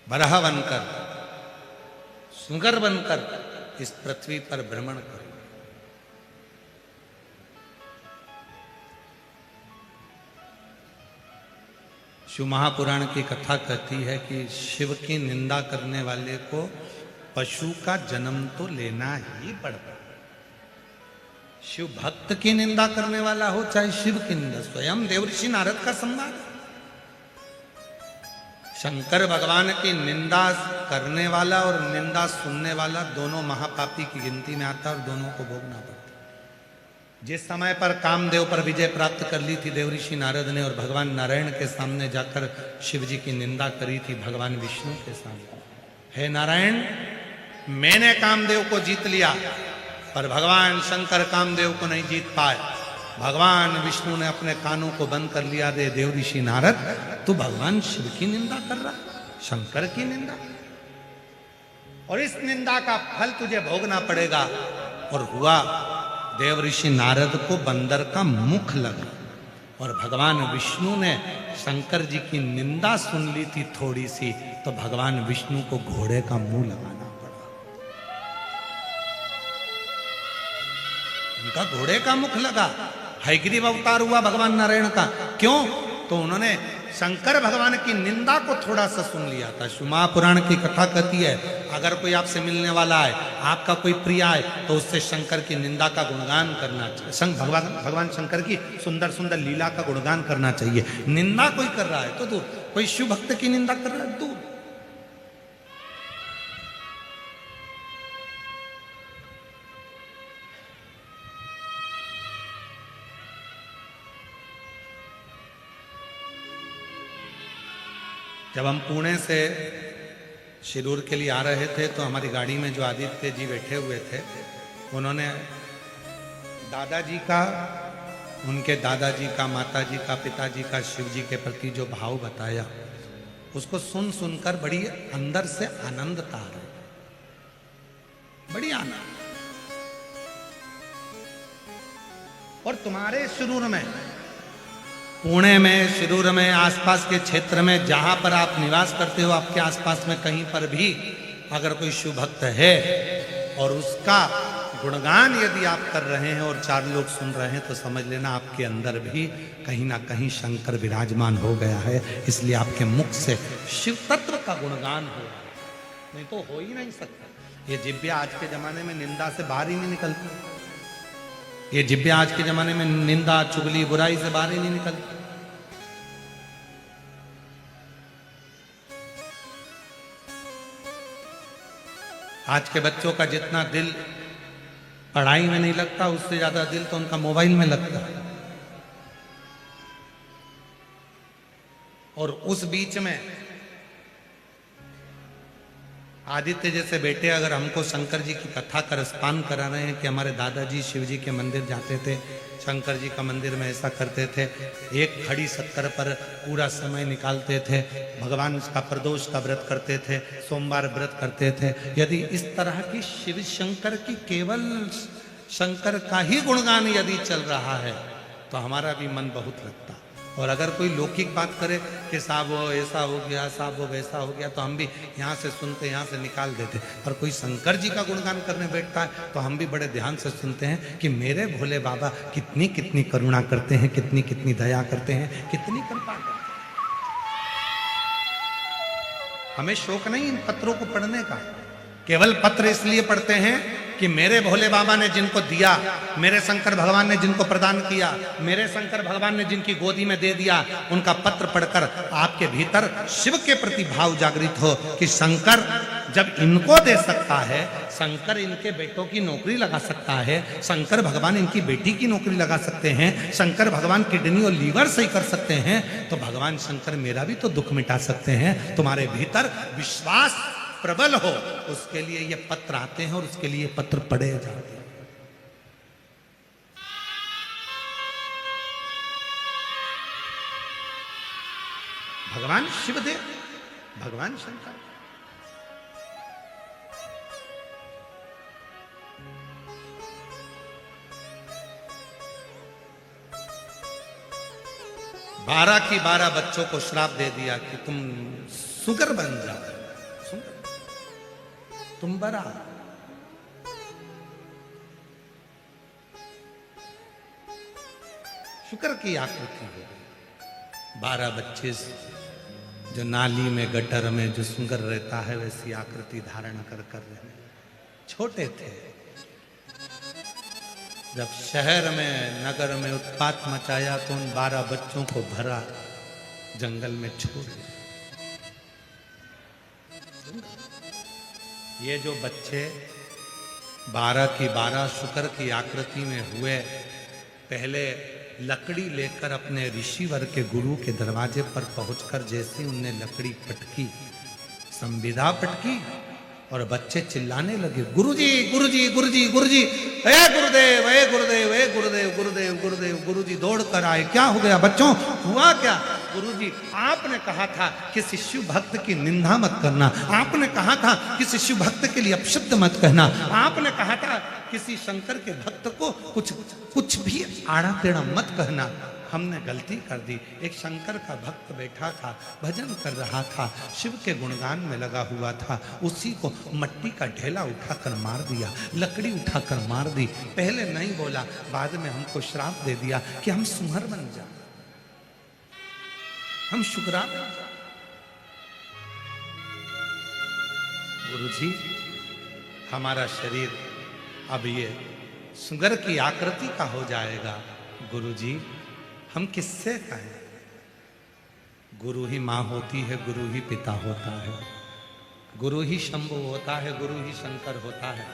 बरहा बनकर, सुंगर बनकर इस पृथ्वी पर भ्रमण करो। शिव महापुराण की कथा कहती है कि शिव की निंदा करने वाले को पशु का जन्म तो लेना ही पड़ता है। शिव भक्त की निंदा करने वाला हो चाहे शिव की निंदा, स्वयं देवर्षि नारद का संवाद। शंकर भगवान की निंदा करने वाला और निंदा सुनने वाला दोनों महापापी की गिनती में आता है और दोनों को भोगना पड़ता है। जिस समय पर कामदेव पर विजय प्राप्त कर ली थी देवऋषि नारद ने और भगवान नारायण के सामने जाकर शिव जी की निंदा करी थी भगवान विष्णु के सामने, हे नारायण मैंने कामदेव को जीत लिया, पर भगवान शंकर कामदेव को नहीं जीत पाए। भगवान विष्णु ने अपने कानों को बंद कर लिया, दे देवऋषि नारद तू भगवान शिव की निंदा कर रहा, शंकर की निंदा, और इस निंदा का फल तुझे भोगना पड़ेगा। और हुआ देवऋषि नारद को बंदर का मुख लगा और भगवान विष्णु ने शंकर जी की निंदा सुन ली थी थोड़ी सी, तो भगवान विष्णु को घोड़े का मुंह लगाना पड़ा। उनका घोड़े का मुख लगा। हयग्रीव अवतार हुआ भगवान नारायण का, क्यों? तो उन्होंने शंकर भगवान की निंदा को थोड़ा सा सुन लिया था। महापुराण की कथा कहती है अगर कोई आपसे मिलने वाला है, आपका कोई प्रिय है, तो उससे शंकर की निंदा का गुणगान करना चाहिए। भगवान शंकर की सुंदर सुंदर लीला का गुणगान करना चाहिए। निंदा कोई कर रहा है तो दूर, कोई शिव भक्त की निंदा कर रहा है दूर। जब हम पुणे से शिरूर के लिए आ रहे थे तो हमारी गाड़ी में जो आदित्य जी बैठे हुए थे, उन्होंने दादाजी का, उनके दादाजी का, माताजी का, पिताजी का शिव जी के प्रति जो भाव बताया, उसको सुन सुनकर बड़ी अंदर से आनंदता आ रही, बड़ी आनंद। और तुम्हारे शिरूर में, पुणे में, शिरूर में, आसपास के क्षेत्र में जहां पर आप निवास करते हो, आपके आसपास में कहीं पर भी अगर कोई शिव भक्त है और उसका गुणगान यदि आप कर रहे हैं और चार लोग सुन रहे हैं, तो समझ लेना आपके अंदर भी कहीं ना कहीं शंकर विराजमान हो गया है। इसलिए आपके मुख से शिव तत्व का गुणगान हो रहा है, नहीं तो हो ही नहीं सकता। ये जिब्या आज के जमाने में निंदा से बाहर ही नहीं निकलती। ये जिब्या आज के जमाने में निंदा, चुगली, बुराई से बाहर ही नहीं निकलती। आज के बच्चों का जितना दिल पढ़ाई में नहीं लगता, उससे ज्यादा दिल तो उनका मोबाइल में लगता है। और उस बीच में आदित्य जैसे बेटे अगर हमको शंकर जी की कथा का रसपान करा रहे हैं कि हमारे दादाजी शिव जी के मंदिर जाते थे, शंकर जी का मंदिर में ऐसा करते थे, एक खड़ी शक्कर पर पूरा समय निकालते थे, भगवान का प्रदोष का व्रत करते थे, सोमवार व्रत करते थे। यदि इस तरह की शिव शंकर की केवल शंकर का ही गुणगान यदि चल रहा है तो हमारा भी मन बहुत लगता। और अगर कोई लौकिक बात करे कि साहब वो ऐसा हो गया, साहब वो वैसा हो गया, तो हम भी यहाँ से सुनते, यहाँ से निकाल देते। और कोई शंकर जी का गुणगान करने बैठता है तो हम भी बड़े ध्यान से सुनते हैं कि मेरे भोले बाबा कितनी कितनी करुणा करते हैं, कितनी कितनी दया करते हैं, कितनी कृपा करते हैं। हमें शौक नहीं इन पत्रों को पढ़ने का, केवल पत्र इसलिए पढ़ते हैं कि मेरे भोले बाबा ने जिनको दिया, मेरे शंकर भगवान ने जिनको प्रदान किया, मेरे शंकर भगवान ने जिनकी गोदी में दे दिया, उनका पत्र पढ़कर आपके भीतर शिव के प्रति भाव जागृत हो कि शंकर जब इनको दे सकता है, शंकर इनके बेटों की नौकरी लगा सकता है, शंकर भगवान इनकी बेटी की नौकरी लगा सकते हैं, शंकर भगवान किडनी और लीवर सही कर सकते हैं, तो भगवान शंकर मेरा भी तो दुख मिटा सकते हैं। तुम्हारे भीतर विश्वास प्रबल हो, उसके लिए ये पत्र आते हैं और उसके लिए पत्र पढ़े जाते हैं। भगवान शिवदेव, भगवान शंकर, बारह की 12 बच्चों को श्राप दे दिया कि तुम सुगर बन जाओ, तुम बड़ा। शुक्र की आकृति हो गई, 12 बच्चे जो नाली में गटर में जो सुंगर रहता है वैसी आकृति धारण कर कर रहे। छोटे थे, जब शहर में नगर में उत्पात मचाया तो उन 12 बच्चों को भरा जंगल में छोड़ दिया। ये जो बच्चे 12 की 12 शुकर की आकृति में हुए, पहले लकड़ी लेकर अपने ऋषिवर के गुरु के दरवाजे पर पहुंचकर जैसे उनने लकड़ी पटकी, संविदा पटकी और बच्चे चिल्लाने लगे, गुरुजी गुरुजी गुरुजी गुरुजी, ए गुरुदेव ए गुरुदेव ए गुरुदेव गुरुदेव गुरुदेव। गुरुजी दौड़ कर आए, क्या हो गया बच्चों, हुआ क्या? गुरुजी आपने कहा था कि शिशु भक्त की निंदा मत करना, आपने कहा था कि शिशु भक्त के लिए अपशब्द मत कहना, आपने कहा था किसी शंकर के भक्त को कुछ भी आड़ा टेढ़ा मत कहना। हमने गलती कर दी। एक शंकर का भक्त बैठा था, भजन कर रहा था, शिव के गुणगान में लगा हुआ था, उसी को मट्टी का ढेला उठाकर मार दिया, लकड़ी उठाकर मार दी। पहले नहीं बोला, बाद में हमको श्राप दे दिया कि हम सुहर बन जाए, हम शुक्रा बन जाए। गुरुजी हमारा शरीर अब ये सुगर की आकृति का हो जाएगा। गुरुजी हम किससे कहें? गुरु ही माँ होती है, गुरु ही पिता होता है, गुरु ही शंभु होता है, गुरु ही शंकर होता है।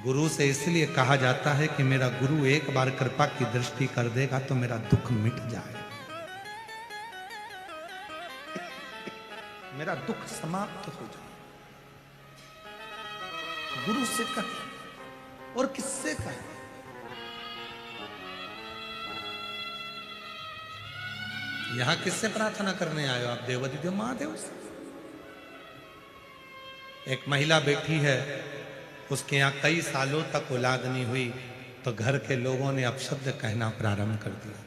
गुरु से इसलिए कहा जाता है कि मेरा गुरु एक बार कृपा की दृष्टि कर देगा तो मेरा दुख मिट जाए, मेरा दुख समाप्त हो जाए। गुरु से कहे और किससे कहे? यहां किससे प्रार्थना करने आए हो आप? देवादिदेव महादेव से। एक महिला बैठी है, उसके यहां कई सालों तक औलाद नहीं हुई, तो घर के लोगों ने अपशब्द कहना प्रारंभ कर दिया,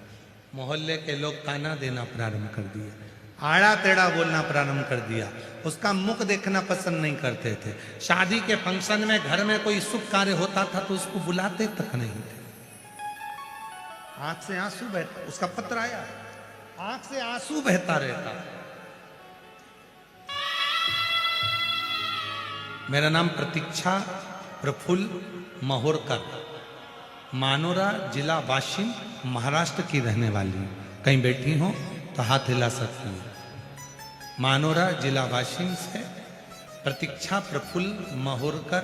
मोहल्ले के लोग ताना देना प्रारंभ कर दिया, आड़ा टेढ़ा बोलना प्रारंभ कर दिया। उसका मुख देखना पसंद नहीं करते थे। शादी के फंक्शन में घर में कोई शुभ कार्य होता था तो उसको बुलाते तक नहीं थे। आंख से आंसू बहता, उसका पत्र आया, आंख से आंसू बहता रहता। मेरा नाम प्रतीक्षा प्रफुल्ल महोरकर, मानोरा जिला वाशिम महाराष्ट्र की रहने वाली हूं। कहीं बैठी हो तो हाथ हिला सकती हूँ। मानोरा जिला वाशिम से प्रतीक्षा प्रफुल्ल महोरकर,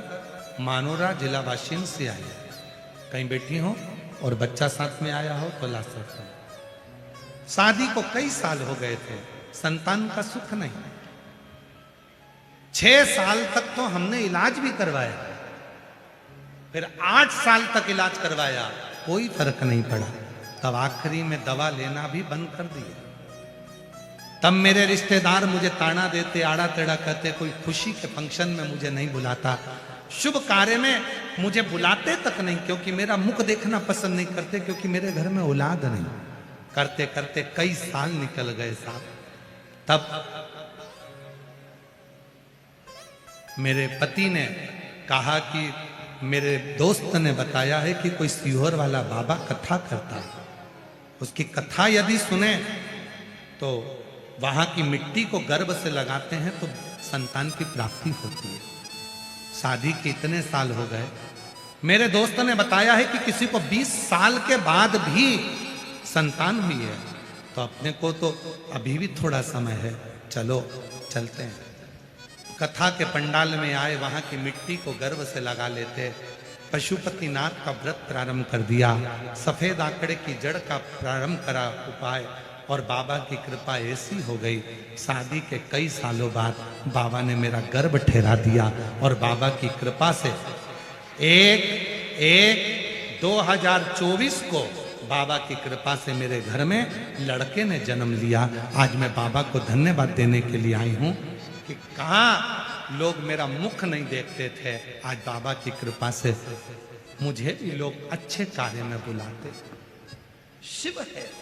मानोरा जिला वाशिम से आई। कहीं बैठी हो और बच्चा साथ में आया हो तो ला सकते हो। शादी को कई साल हो गए थे, संतान का सुख नहीं। 6 साल तक तो हमने इलाज भी करवाया, फिर 8 साल तक इलाज करवाया, कोई फर्क नहीं पड़ा। तब आखिरी में दवा लेना भी बंद कर दिया। तब मेरे रिश्तेदार मुझे ताना देते, आड़ा टेढ़ा कहते, कोई खुशी के फंक्शन में मुझे नहीं बुलाता, शुभ कार्य में मुझे बुलाते तक नहीं, क्योंकि मेरा मुख देखना पसंद नहीं करते, क्योंकि मेरे घर में औलाद नहीं। करते करते कई साल निकल गए साहब। तब मेरे पति ने कहा कि मेरे दोस्त ने बताया है कि कोई सीहोर वाला बाबा कथा करता है, उसकी कथा यदि सुने तो वहां की मिट्टी को गर्भ से लगाते हैं तो संतान की प्राप्ति होती है। शादी के इतने साल हो गए, मेरे दोस्त ने बताया है कि किसी को 20 साल के बाद भी संतान हुई है, तो अपने को तो अभी भी थोड़ा समय है, चलो चलते हैं। कथा के पंडाल में आए, वहां की मिट्टी को गर्भ से लगा लेते, पशुपतिनाथ का व्रत प्रारंभ कर दिया, सफेद आंकड़े की जड़ का प्रारंभ करा उपाय, और बाबा की कृपा ऐसी हो गई, शादी के कई सालों बाद बाबा ने मेरा गर्भ ठहरा दिया। और बाबा की कृपा से 1/1/2024 को बाबा की कृपा से मेरे घर में लड़के ने जन्म लिया। आज मैं बाबा को धन्यवाद देने के लिए आई हूँ कि कहाँ लोग मेरा मुख नहीं देखते थे, आज बाबा की कृपा से मुझे भी लोग अच्छे कार्य में बुलाते। शिव है।